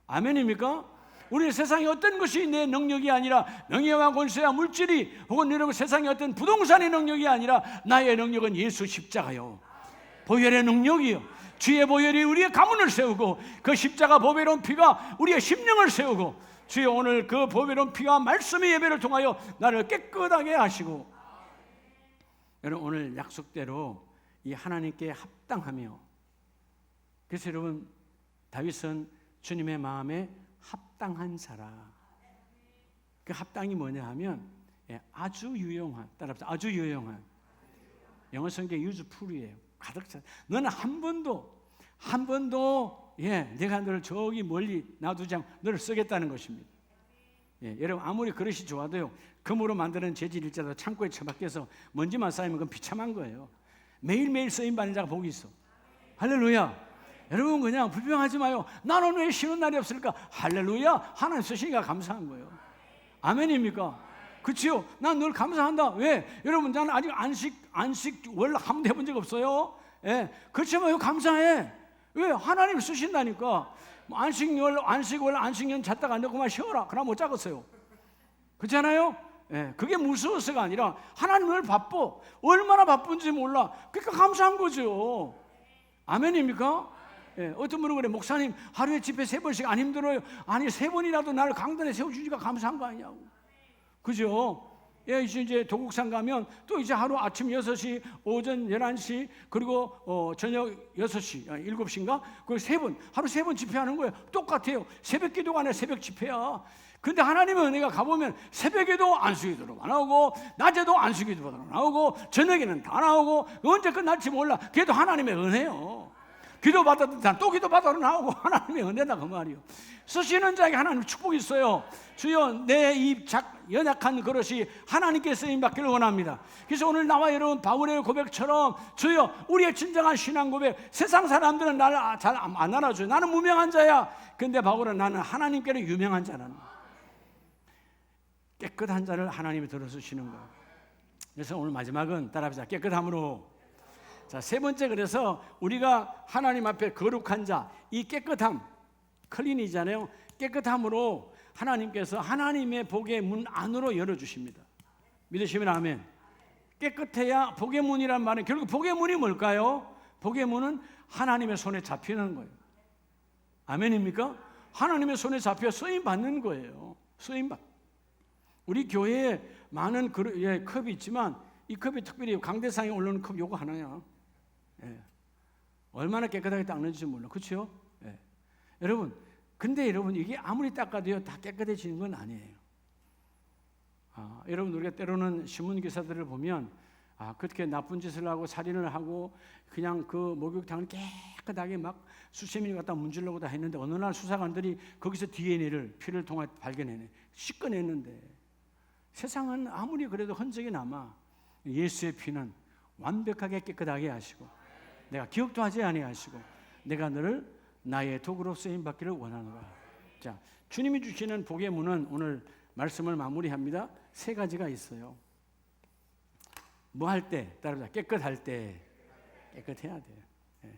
[SPEAKER 1] 아멘입니까? 우리 세상에 어떤 것이 내 능력이 아니라 명예와 권세와 물질이 혹은 여러분 세상에 어떤 부동산의 능력이 아니라 나의 능력은 예수 십자가요. 보혈의 능력이요. 주의 보혈이 우리의 가문을 세우고 그 십자가 보배로운 피가 우리의 심령을 세우고 주여 오늘 그 보배로운 피와 말씀의 예배를 통하여 나를 깨끗하게 하시고 여러분 오늘 약속대로 이 하나님께 합당하며 그래서 여러분 다윗은 주님의 마음에 합당한 자라. 그 합당이 뭐냐 하면 아주 유용한, 따라합시다. 아주 유용한. 영어 성경 useful이에요. 가득 차. 너는 한 번도 내가 너를 저기 멀리 놔두지 않고 너를 쓰겠다는 것입니다. 여러분 아무리 그릇이 좋아도요 금으로 만드는 재질일자도 창고에 처박혀서 먼지만 쌓이면 그건 비참한 거예요. 매일매일 쓰임받는 자가 복이 있어. 할렐루야. 여러분 그냥 불평하지 마요. 나는 왜 쉬는 날이 없을까? 할렐루야. 하나님 쓰시니까 감사한 거예요. 아멘입니까? 그치요? 난 늘 감사한다. 왜? 여러분 나는 아직 안식 월 한 번도 해본 적 없어요. 그렇지만 감사해. 왜? 하나님 쓰신다니까. 안식월 잤다가 안 되고 그만 쉬어라. 그럼 못 자겠어요. 그렇잖아요? 그게 무서워서가 아니라 하나님을 바빠. 얼마나 바쁜지 몰라. 그러니까 감사한 거죠. 아멘입니까? 어떤 분은 그래, 목사님 하루에 집회 3번씩 안 힘들어요. 아니 3번이라도 나를 강단에 세워주니까 감사한 거 아니냐고. 그죠? 이제 도곡산 가면 또 이제 하루 아침 6시, 오전 11시, 그리고 저녁 6시, 7시인가? 그 3번, 하루 3번 집회하는 거예요. 똑같아요. 새벽 기도가 아니라 새벽 집회야. 근데 하나님의 은혜가 가보면 새벽에도 안수기도로 나오고 낮에도 안수기도로 나오고 저녁에는 다 나오고 언제 끝날지 몰라. 그래도 하나님의 은혜요. 기도 받아도 또 기도 받아도 나오고 하나님의 은혜다 그 말이요. 쓰시는 자에게 하나님 축복이 있어요. 주여 내 이 연약한 그릇이 하나님께 쓰임 받기를 원합니다. 그래서 오늘 나와 여러분 바울의 고백처럼 주여 우리의 진정한 신앙 고백. 세상 사람들은 나를 잘 안 알아줘요. 나는 무명한 자야. 근데 바울은 나는 하나님께는 유명한 자라는 깨끗한 자를 하나님이 들어주시는 거예요. 그래서 오늘 마지막은 따라합시다. 깨끗함으로. 자, 세 번째, 그래서 우리가 하나님 앞에 거룩한 자, 이 깨끗함, 클린이잖아요. 깨끗함으로 하나님께서 하나님의 복의 문 안으로 열어주십니다. 믿으시면 아멘. 깨끗해야 복의 문이란 말은 결국 복의 문이 뭘까요? 복의 문은 하나님의 손에 잡히는 거예요. 아멘입니까? 하나님의 손에 잡혀 쓰임 받는 거예요. 쓰임 받. 우리 교회에 많은 컵이 있지만 이 컵이 특별히 강대상에 올라오는 컵 요거 하나야. 얼마나 깨끗하게 닦는지 몰라. 그렇죠? 여러분, 근데 여러분 이게 아무리 닦아도요 다 깨끗해지는 건 아니에요. 여러분 우리가 때로는 신문 기사들을 보면 그렇게 나쁜 짓을 하고 살인을 하고 그냥 그 목욕탕을 깨끗하게 막 수세미를 갖다 문지르려고 다 했는데 어느 날 수사관들이 거기서 DNA를 피를 통해 발견해내 씻어냈는데 세상은 아무리 그래도 흔적이 남아. 예수의 피는 완벽하게 깨끗하게 하시고 내가 기억도 하지 아니하시고 내가 너를 나의 도구로 쓰임 받기를 원하노라. 자, 주님이 주시는 복의 문은 오늘 말씀을 마무리합니다. 3가지가 있어요. 뭐 할 때? 따라합시다. 깨끗할 때 깨끗해야 돼요.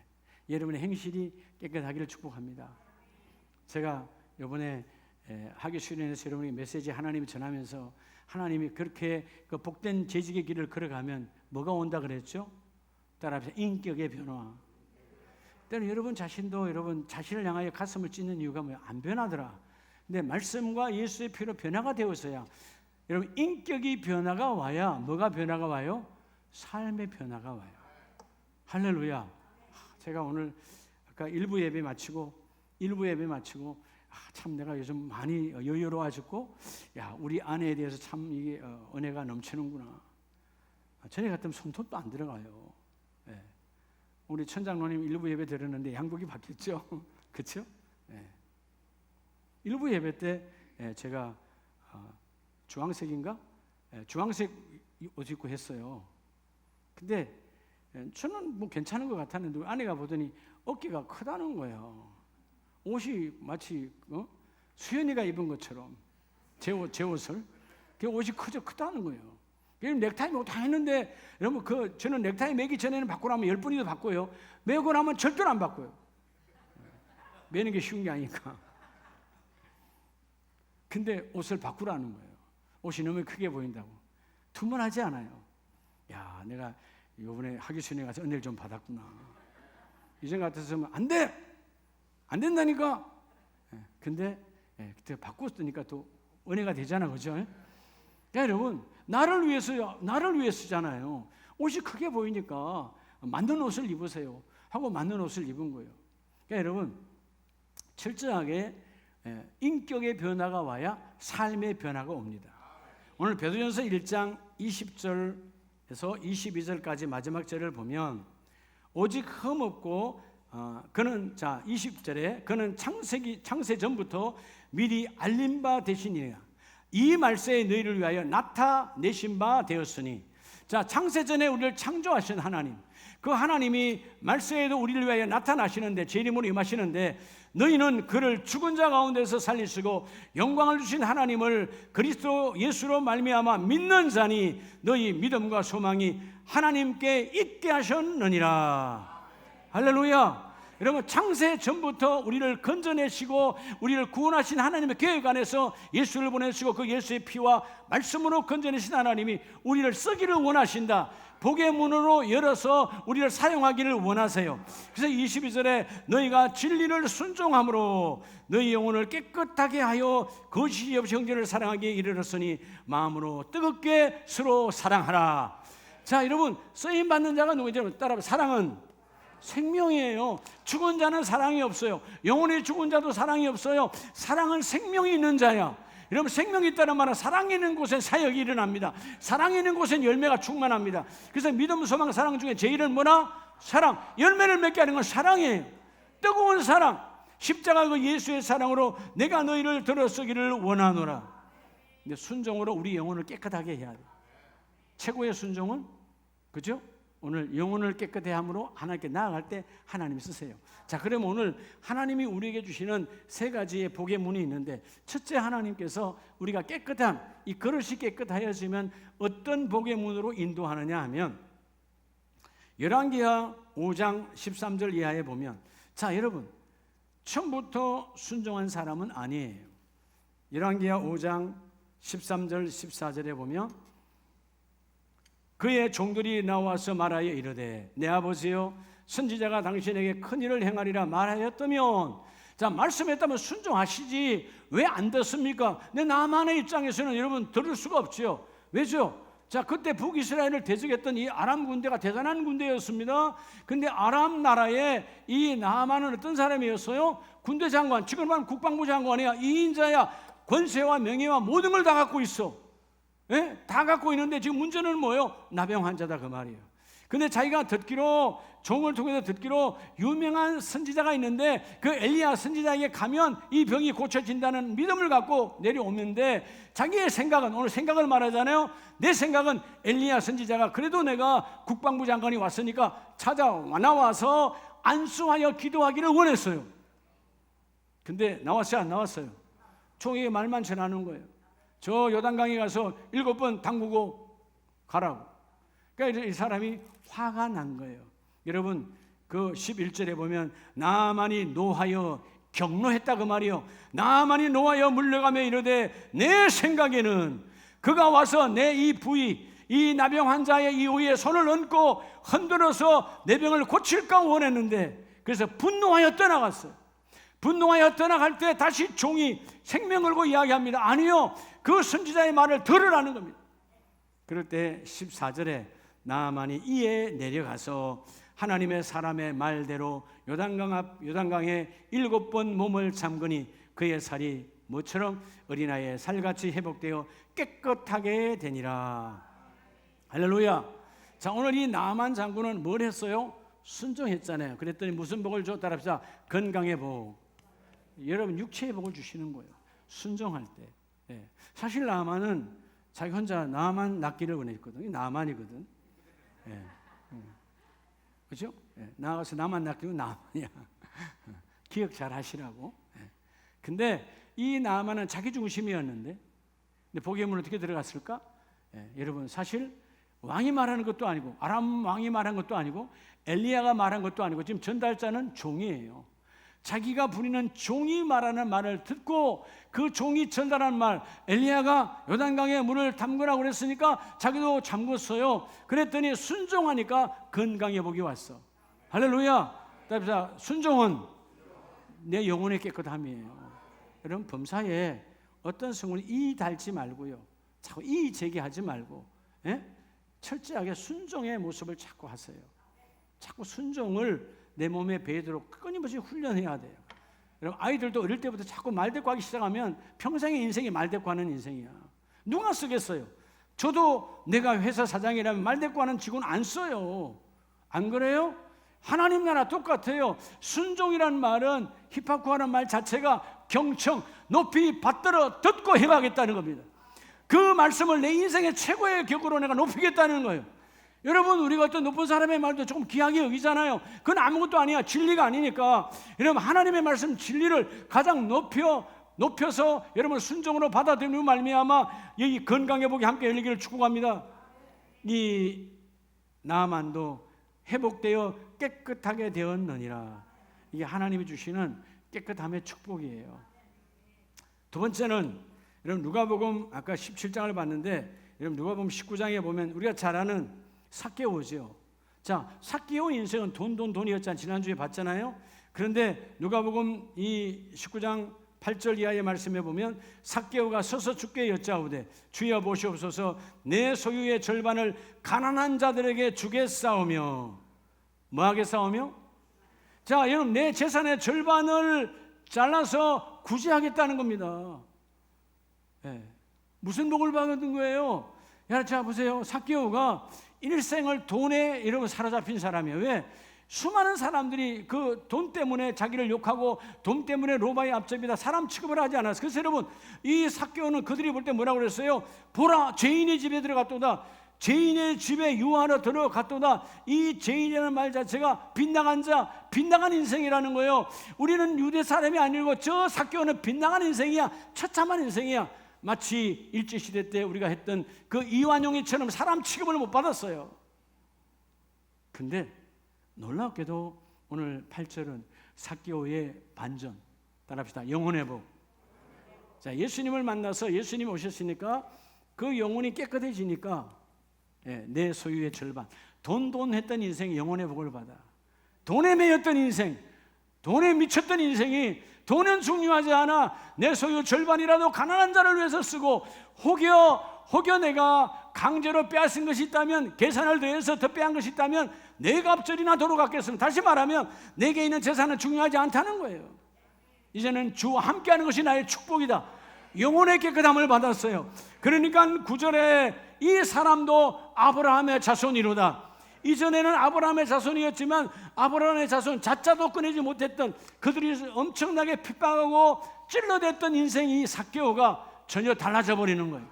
[SPEAKER 1] 여러분의 행실이 깨끗하기를 축복합니다. 제가 이번에 하기 수련회에서 여러분에게 메시지 하나님이 전하면서 하나님이 그렇게 그 복된 재직의 길을 걸어가면 뭐가 온다 그랬죠? 따라합시다. 인격의 변화. 때는 여러분 자신도 여러분 자신을 향하여 가슴을 찢는 이유가 뭐야? 안 변하더라. 근데 말씀과 예수의 피로 변화가 되어서야 여러분 인격이 변화가 와야 뭐가 변화가 와요? 삶의 변화가 와요. 할렐루야. 제가 오늘 아까 1부 예배 마치고 참 내가 요즘 많이 여유로워졌고 우리 아내에 대해서 참 이게 은혜가 넘치는구나. 전에 같으면 손톱도 안 들어가요. 예. 우리 천장로님 1부 예배 들었는데 양복이 바뀌었죠. 그렇죠? 예. 1부 예배 때 제가 주황색인가? 주황색 옷 입고 했어요. 근데 저는 뭐 괜찮은 것 같았는데 아내가 보더니 어깨가 크다는 거예요. 옷이 마치 수연이가 입은 것처럼 제 옷을 그 옷이 크다는 거예요. 그럼 넥타이 메고 다 했는데 여러분 저는 넥타이 매기 전에는 바꾸고 나면 10번이도 바꿔요. 매고 나면 절대로 안 바꿔요. 매는 게 쉬운 게 아니니까. 근데 옷을 바꾸라는 거예요. 옷이 너무 크게 보인다고. 두문하지 않아요. 야, 내가 이번에 하기 전에 가서 은혜를 좀 받았구나. 이전 같았으면 안 돼! 안 된다니까. 근데 그때 바꿨으니까 또 은혜가 되잖아, 그죠? 그러니까 여러분 나를 위해서잖아요. 옷이 크게 보이니까 맞는 옷을 입으세요 하고 맞는 옷을 입은 거예요. 그러니까 여러분 철저하게 인격의 변화가 와야 삶의 변화가 옵니다. 오늘 베드로전서 1장 20절에서 22절까지 마지막 절을 보면 오직 흠없고 그는 20절에 그는 창세 전부터 미리 알린 바 되시니라. 이 말세에 너희를 위하여 나타내신 바 되었으니. 창세 전에 우리를 창조하신 하나님, 그 하나님이 말세에도 우리를 위하여 나타나시는데 제 이름으로 임하시는데 너희는 그를 죽은 자 가운데서 살리시고 영광을 주신 하나님을 그리스도 예수로 말미암아 믿는 자니 너희 믿음과 소망이 하나님께 있게 하셨느니라. 할렐루야. 여러분 창세 전부터 우리를 건져내시고 우리를 구원하신 하나님의 계획 안에서 예수를 보내시고 그 예수의 피와 말씀으로 건져내신 하나님이 우리를 쓰기를 원하신다. 복의 문으로 열어서 우리를 사용하기를 원하세요. 그래서 22절에 너희가 진리를 순종함으로 너희 영혼을 깨끗하게 하여 거짓이 없이 형제를 사랑하기에 이르렀으니 마음으로 뜨겁게 서로 사랑하라. 자, 여러분 쓰임받는 자가 누구죠? 따라서 사랑은 생명이에요. 죽은 자는 사랑이 없어요. 영혼이 죽은 자도 사랑이 없어요. 사랑은 생명이 있는 자야. 여러분 생명이 있다는 말은 사랑이 있는 곳엔 사역이 일어납니다. 사랑이 있는 곳엔 열매가 충만합니다. 그래서 믿음, 소망, 사랑 중에 제일은 뭐나? 사랑. 열매를 맺게 하는 건 사랑이에요. 뜨거운 사랑. 십자가 그 예수의 사랑으로 내가 너희를 들어쓰기를 원하노라. 근데 순종으로 우리 영혼을 깨끗하게 해야 돼요. 최고의 순종은 그죠? 오늘 영혼을 깨끗해 함으로 하나님께 나아갈 때 하나님이 쓰세요. 자, 그러면 오늘 하나님이 우리에게 주시는 세 가지의 복의 문이 있는데 첫째, 하나님께서 우리가 깨끗함, 이 그릇이 깨끗하여지면 어떤 복의 문으로 인도하느냐 하면 열왕기하 5장 13절 이하에 보면, 자 여러분 처음부터 순종한 사람은 아니에요. 열왕기하 5장 13절 14절에 보면 그의 종들이 나와서 말하여 이르되 내 아버지여 선지자가 당신에게 큰 일을 행하리라 말하였다면, 자 말씀했다면 순종하시지 왜 안 듣습니까? 근데 나만의 입장에서는 여러분 들을 수가 없죠. 왜죠? 자 그때 북이스라엘을 대적했던 이 아람 군대가 대단한 군대였습니다. 근데 아람 나라에 이 나만은 어떤 사람이었어요? 군대 장관, 지금 말하면 국방부 장관이야. 이인자야. 권세와 명예와 모든 걸 다 갖고 있어. 예? 다 갖고 있는데 지금 문제는 뭐예요? 나병 환자다 그 말이에요. 근데 자기가 듣기로, 종을 통해서 듣기로 유명한 선지자가 있는데 그 엘리야 선지자에게 가면 이 병이 고쳐진다는 믿음을 갖고 내려오는데 자기의 생각은, 오늘 생각을 말하잖아요. 내 생각은 엘리야 선지자가 그래도 내가 국방부 장관이 왔으니까 나와서 안수하여 기도하기를 원했어요. 근데 나왔어요 안 나왔어요? 종에게 말만 전하는 거예요. 저 요단강에 가서 7번 담그고 가라고. 그러니까 이 사람이 화가 난 거예요. 여러분 그 11절에 보면 나만이 노하여 경로했다 그 말이요. 나만이 노하여 물러가며 이르되 내 생각에는 그가 와서 내 이 부위, 이 나병 환자의 이 의에 손을 얹고 흔들어서 내 병을 고칠까 원했는데, 그래서 분노하여 떠나갔어요. 분노하여 떠나갈 때 다시 종이 생명 걸고 이야기합니다. 아니요, 그 선지자의 말을 들으라는 겁니다. 그럴 때 14절에 나아만이 이에 내려가서 하나님의 사람의 말대로 요단강에 7번 몸을 잠그니 그의 살이 모처럼 어린아이의 살같이 회복되어 깨끗하게 되니라. 할렐루야. 자, 오늘 이 나아만 장군은 뭘 했어요? 순종했잖아요. 그랬더니 무슨 복을 줬다 합시다. 건강의 복. 여러분 육체의 복을 주시는 거예요. 순종할 때. 예. 사실 나아만은 자기 혼자 나아만 낫기를 원했거든요. 나아만이거든. 예. 그렇죠? 예. 나아가서 나만 낫기는 나아만이야. 기억 잘 하시라고. 예. 근데 이 나아만은 자기 중심이었는데, 근데 복의 어떻게 들어갔을까? 예. 여러분 사실 왕이 말하는 것도 아니고, 아람 왕이 말한 것도 아니고, 엘리야가 말한 것도 아니고, 지금 전달자는 종이에요. 자기가 부리는 종이 말하는 말을 듣고 그 종이 전달한 말, 엘리야가 요단강에 물을 담그라고 그랬으니까 자기도 잠궜어요. 그랬더니 순종하니까 건강의 복이 왔어. 할렐루야. 순종은 내 영혼의 깨끗함이에요. 여러분 범사에 어떤 성을 이 달지 말고요, 자꾸 이 제기하지 말고, 예? 철저하게 순종의 모습을 자꾸 하세요. 자꾸 순종을 내 몸에 배이도록 끊임없이 훈련해야 돼요. 여러분 아이들도 어릴 때부터 자꾸 말대꾸하기 시작하면 평생의 인생이 말대꾸하는 인생이야. 누가 쓰겠어요? 저도 내가 회사 사장이라면 말대꾸하는 직원 안 써요. 안 그래요? 하나님 나라 똑같아요. 순종이라는 말은 힙합구하는 말 자체가 경청, 높이 받들어 듣고 해가겠다는 겁니다. 그 말씀을 내 인생의 최고의 격으로 내가 높이겠다는 거예요. 여러분 우리가 어떤 높은 사람의 말도 조금 귀하게 여기잖아요. 그건 아무것도 아니야. 진리가 아니니까. 여러분 하나님의 말씀 진리를 가장 높여서 여러분 순종으로 받아들이는 말미암아 이 건강의 복이 함께 열리기를 축복합니다. 이 나아만도 회복되어 깨끗하게 되었느니라. 이게 하나님이 주시는 깨끗함의 축복이에요. 두 번째는 여러분 누가복음 아까 17장을 봤는데, 여러분 누가복음 19장에 보면 우리가 잘 아는 삭개오죠. 자, 삭개오 인생은 돈이었잖아요. 지난주에 봤잖아요. 그런데 누가복음 이 19장 8절 이하의 말씀에 보면 삭개오가 서서 주께 여짜오되 주여 보시옵소서 내 소유의 절반을 가난한 자들에게 주겠사오며. 뭐하겠사오며? 자, 여러분 내 재산의 절반을 잘라서 구제하겠다는 겁니다. 네. 무슨 복을 받은 거예요? 야, 자 보세요. 삭개오가 일생을 돈에 이러고 사로잡힌 사람이에요. 왜? 수많은 사람들이 그 돈 때문에 자기를 욕하고 돈 때문에 로마의 앞잡이다 사람 취급을 하지 않았어요. 그래서 여러분 이 삭개오는 그들이 볼 때 뭐라고 그랬어요? 보라, 죄인의 집에 들어갔도다. 죄인의 집에 유하러 들어갔도다. 이 죄인이라는 말 자체가 빗나간 자, 빗나간 인생이라는 거예요. 우리는 유대 사람이 아니고 저 삭개오는 빗나간 인생이야. 처참한 인생이야. 마치 일제시대 때 우리가 했던 그 이완용이처럼 사람 취급을 못 받았어요. 근데 놀랍게도 오늘 8절은 삭개오의 반전. 따라합시다. 영혼의 복. 자, 예수님을 만나서 예수님이 오셨으니까 그 영혼이 깨끗해지니까 내 소유의 절반. 돈 했던 인생이 영혼의 복을 받아. 돈에 매였던 인생, 돈에 미쳤던 인생이 돈은 중요하지 않아. 내 소유 절반이라도 가난한 자를 위해서 쓰고, 혹여 내가 강제로 빼앗은 것이 있다면, 계산을 더해서 더 빼앗은 것이 있다면 내 갑절이나 도로 갚겠습니다. 다시 말하면 내게 있는 재산은 중요하지 않다는 거예요. 이제는 주와 함께하는 것이 나의 축복이다. 영혼의 깨끗함을 받았어요. 그러니까 9절에 이 사람도 아브라함의 자손이로다. 이전에는 아브라함의 자손이었지만 아브라함의 자손 자자도 꺼내지 못했던 그들이 엄청나게 핍박하고 찔러댔던 인생이 삭개오가 전혀 달라져 버리는 거예요.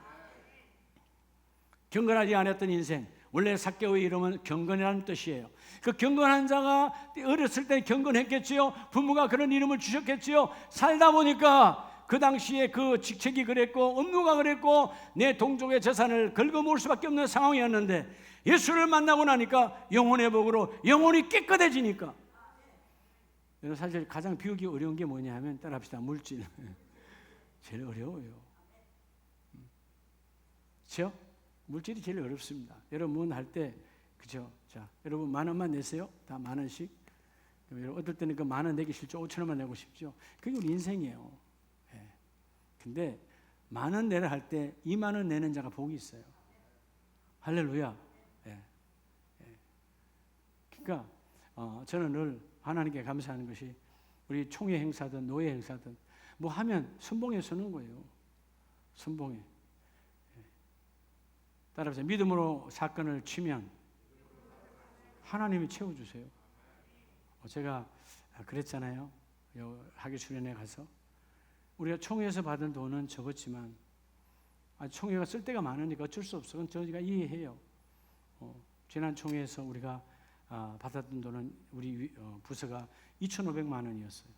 [SPEAKER 1] 경건하지 않았던 인생. 원래 삭개오의 이름은 경건이라는 뜻이에요. 그 경건한 자가 어렸을 때 경건했겠지요. 부모가 그런 이름을 주셨겠지요. 살다 보니까 그 당시에 그 직책이 그랬고 업무가 그랬고 내 동족의 재산을 긁어모을 수밖에 없는 상황이었는데, 예수를 만나고 나니까 영혼의 복으로 영혼이 깨끗해지니까, 여러분 사실 가장 비우기 어려운 게 뭐냐 하면 따라합시다. 물질. 제일 어려워요. 그렇죠? 물질이 제일 어렵습니다. 여러분 문 할 때 그죠? 자, 여러분 10,000원만 내세요. 다 10,000원씩. 어떨 때는 그 10,000원 내기 싫죠. 5,000원만 내고 싶죠. 그게 우리 인생이에요. 예. 근데 10,000원 내라 할 때 20,000원 내는 자가 복이 있어요. 할렐루야. 예. 예. 그러니까 저는 늘 하나님께 감사하는 것이 우리 총회 행사든 노예 행사든 뭐 하면 선봉에 서는 거예요. 선봉에. 예. 따라서 믿음으로 사건을 치면 하나님이 채워주세요. 제가 그랬잖아요. 학예 수련회 가서 우리가 총회에서 받은 돈은 적었지만 총회가 쓸 데가 많으니까 어쩔 수 없어. 그건 저희가 이해해요. 지난 총회에서 우리가 받았던 돈은 우리 부서가 2,500만 원이었어요.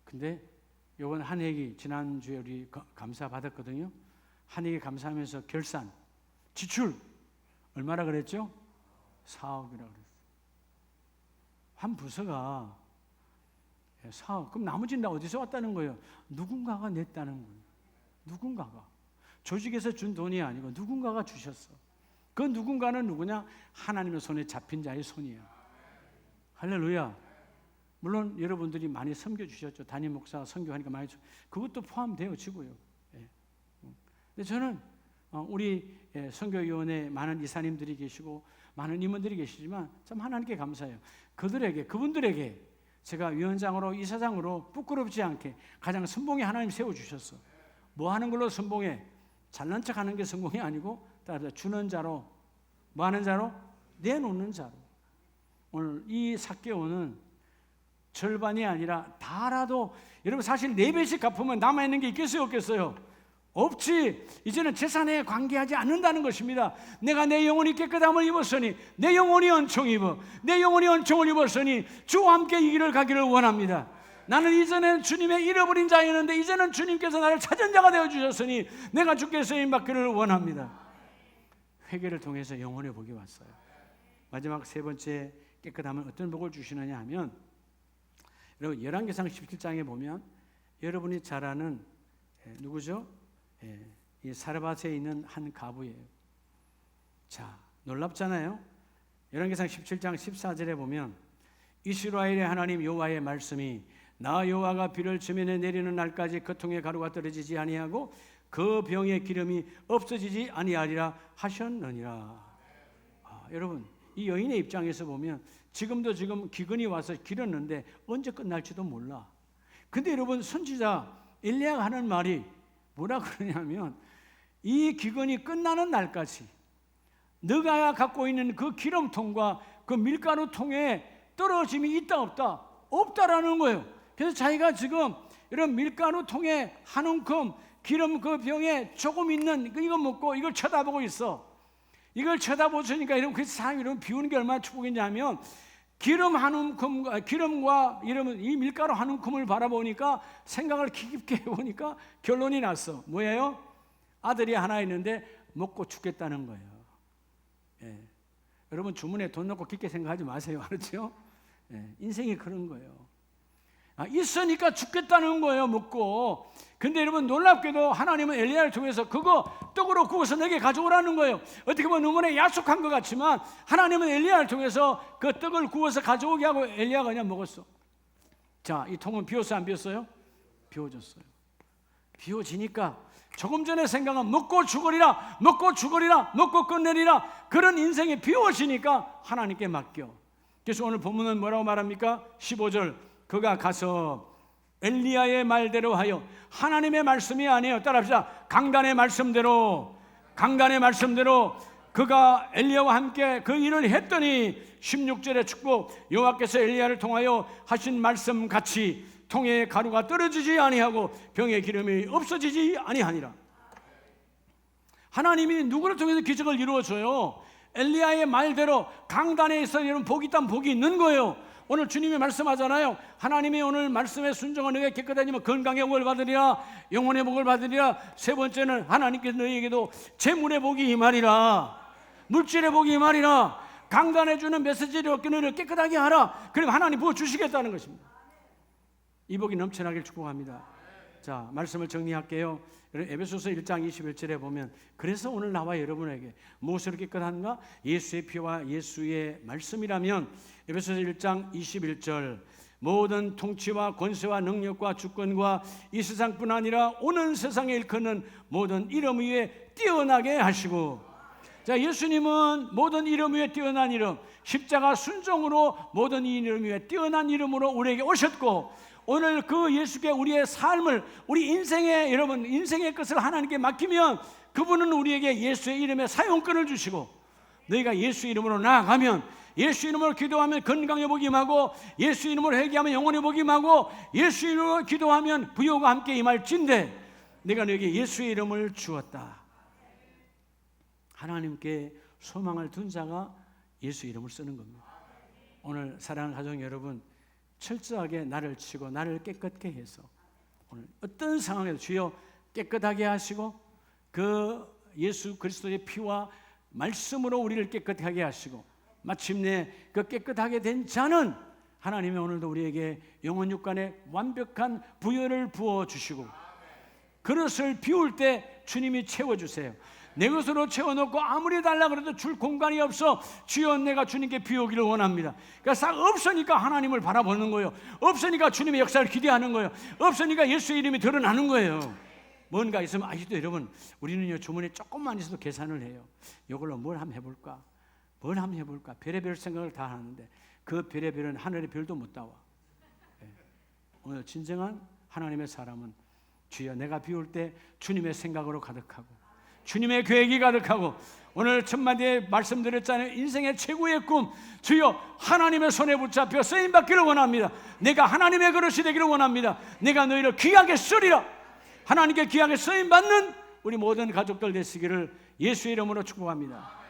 [SPEAKER 1] 근데 요번 한해기 지난주에 우리 감사 받았거든요. 한해기 감사하면서 결산 지출 얼마라 그랬죠? 4억이라고 그랬어요. 한 부서가 4억. 그럼 나머지는 다 어디서 왔다는 거예요? 누군가가 냈다는 거예요. 누군가가. 조직에서 준 돈이 아니고 누군가가 주셨어. 그 누군가는 누구냐? 하나님의 손에 잡힌 자의 손이에요. 할렐루야. 물론 여러분들이 많이 섬겨주셨죠. 담임 목사 선교하니까 많이 그것도 포함되어지고요. 예. 근데 저는 우리 선교위원회 많은 이사님들이 계시고 많은 임원들이 계시지만 참 하나님께 감사해요. 그분들에게 제가 위원장으로 이사장으로 부끄럽지 않게 가장 선봉에 하나님 세워주셨어. 뭐 하는 걸로 선봉해? 잘난 척하는 게 선봉이 아니고 따라서 주는 자로, 뭐 하는 자로? 내놓는 자로. 오늘 이 삭개오는 절반이 아니라 다라도 여러분 사실 4배씩 갚으면 남아있는 게 있겠어요 없겠어요? 없지. 이제는 재산에 관계하지 않는다는 것입니다. 내가 내 영혼이 깨끗함을 입었으니 내 영혼이 은총 입어 내 영혼이 은총을 입었으니 주와 함께 이 길을 가기를 원합니다. 나는 이전에 주님의 잃어버린 자였는데 이제는 주님께서 나를 찾은 자가 되어주셨으니 내가 주께 쓰임받기를 원합니다. 회개를 통해서 영혼의 복이 왔어요. 마지막 세 번째 깨끗함은 어떤 복을 주시느냐 하면 여러분 열왕기상 17장에 보면 여러분이 잘 아는 누구죠? 이 사르밧에 있는 한 가부예요. 자, 놀랍잖아요. 열왕기상 17장 14절에 보면 이스라엘의 하나님 여호와의 말씀이 나 여호와가 비를 저면에 내리는 날까지 그 통에 가루가 떨어지지 아니하고 그 병의 기름이 없어지지 아니하리라 하셨느니라. 여러분 이 여인의 입장에서 보면 지금도 지금 기근이 와서 길었는데 언제 끝날지도 몰라. 근데 여러분 선지자 엘리야가 하는 말이 뭐라 그러냐면 이 기근이 끝나는 날까지 너가 갖고 있는 그 기름통과 그 밀가루통에 떨어짐이 있다 없다? 없다라는 거예요. 그래서 자기가 지금 이런 밀가루통에 한 움큼 기름 그 병에 조금 있는 이거 먹고 이걸 쳐다보고 있어. 이걸 쳐다보시니까 여러분 그 사람이 여러분 비우는 게 얼마나 축복이냐면 기름 한 움큼과 기름과 이러면 이 밀가루 한 움큼을 바라보니까 생각을 깊게 해보니까 결론이 났어. 뭐예요? 아들이 하나 있는데 먹고 죽겠다는 거예요. 예. 여러분 주문에 돈 넣고 깊게 생각하지 마세요. 알았죠? 예. 인생이 그런 거예요. 있으니까 죽겠다는 거예요. 먹고. 근데 여러분 놀랍게도 하나님은 엘리야를 통해서 그거 떡으로 구워서 내게 가져오라는 거예요. 어떻게 보면 너무나 야속한 것 같지만 하나님은 엘리야를 통해서 그 떡을 구워서 가져오게 하고 엘리야가 그냥 먹었어. 자, 이 통은 비웠어요 안 비웠어요? 비워졌어요. 비워지니까 조금 전에 생각은 먹고 죽으리라 먹고 죽으리라 먹고 끝내리라 그런 인생이 비워지니까 하나님께 맡겨. 그래서 오늘 본문은 뭐라고 말합니까? 15절 그가 가서 엘리야의 말대로 하여 하나님의 말씀이 아니에요. 따라합시다. 강단의 말씀대로 그가 엘리야와 함께 그 일을 했더니 16절의 축복 여호와께서 엘리야를 통하여 하신 말씀 같이 통에 가루가 떨어지지 아니하고 병의 기름이 없어지지 아니하니라. 하나님이 누구를 통해서 기적을 이루어줘요? 엘리야의 말대로 강단에 있어 여러분 복이 있다면 복이 있는 거예요. 오늘 주님이 말씀하잖아요. 하나님이 오늘 말씀에 순종한 너희가 깨끗하니면 건강의 복을 받으리라 영혼의 복을 받으리라. 세 번째는 하나님께서 너희에게도 재물의 복이 임하리라 물질의 복이 임하리라 강단해주는 메시지를 얻기 너희를 깨끗하게 하라. 그러면 하나님 부어주시겠다는 것입니다. 이 복이 넘쳐나길 축복합니다. 자, 말씀을 정리할게요. 에베소서 1장 21절에 보면 그래서 오늘 나와 여러분에게 무엇으로 깨끗한가? 예수의 피와 예수의 말씀이라면 에베소서 1장 21절 모든 통치와 권세와 능력과 주권과 이 세상뿐 아니라 오는 세상에 일컫는 모든 이름 위에 뛰어나게 하시고, 자, 예수님은 모든 이름 위에 뛰어난 이름, 십자가 순종으로 모든 이름 위에 뛰어난 이름으로 우리에게 오셨고, 오늘 그 예수께 우리의 삶을, 우리 인생의, 여러분 인생의 것을 하나님께 맡기면 그분은 우리에게 예수의 이름에 사용권을 주시고, 너희가 예수 이름으로 나아가면, 예수 이름으로 기도하면 건강의 복이 임하고, 예수 이름으로 회개하면 영혼의 복이 임하고, 예수 이름으로 기도하면 부여가 함께 임할진대 내가 너에게 예수의 이름을 주었다. 하나님께 소망을 둔 자가 예수 이름을 쓰는 겁니다. 오늘 사랑하는 가정 여러분, 철저하게 나를 치고 나를 깨끗게 해서 오늘 어떤 상황에도 주여 깨끗하게 하시고 그 예수 그리스도의 피와 말씀으로 우리를 깨끗하게 하시고, 마침내 그 깨끗하게 된 자는 하나님이 오늘도 우리에게 영혼 육간에 완벽한 부여를 부어주시고, 그릇을 비울 때 주님이 채워주세요. 내 것으로 채워놓고 아무리 달라 그래도 줄 공간이 없어. 주여 내가 주님께 비우기를 원합니다. 그러니까 싹 없으니까 하나님을 바라보는 거예요. 없으니까 주님의 역사를 기대하는 거예요. 없으니까 예수의 이름이 드러나는 거예요. 뭔가 있으면 아직도 여러분 우리는요 주머니에 조금만 있어도 계산을 해요. 이걸로 뭘 한번 해볼까? 뭘 한번 해볼까? 별의별 생각을 다 하는데 그 별의별은 하늘의 별도 못 따와. 오늘 진정한 하나님의 사람은 주여 내가 비울 때 주님의 생각으로 가득하고 주님의 계획이 가득하고, 오늘 첫마디에 말씀드렸잖아요. 인생의 최고의 꿈, 주여 하나님의 손에 붙잡혀 쓰임받기를 원합니다. 내가 하나님의 그릇이 되기를 원합니다. 내가 너희를 귀하게 쓰리라. 하나님께 귀하게 쓰임받는 우리 모든 가족들 되시기를 예수의 이름으로 축복합니다.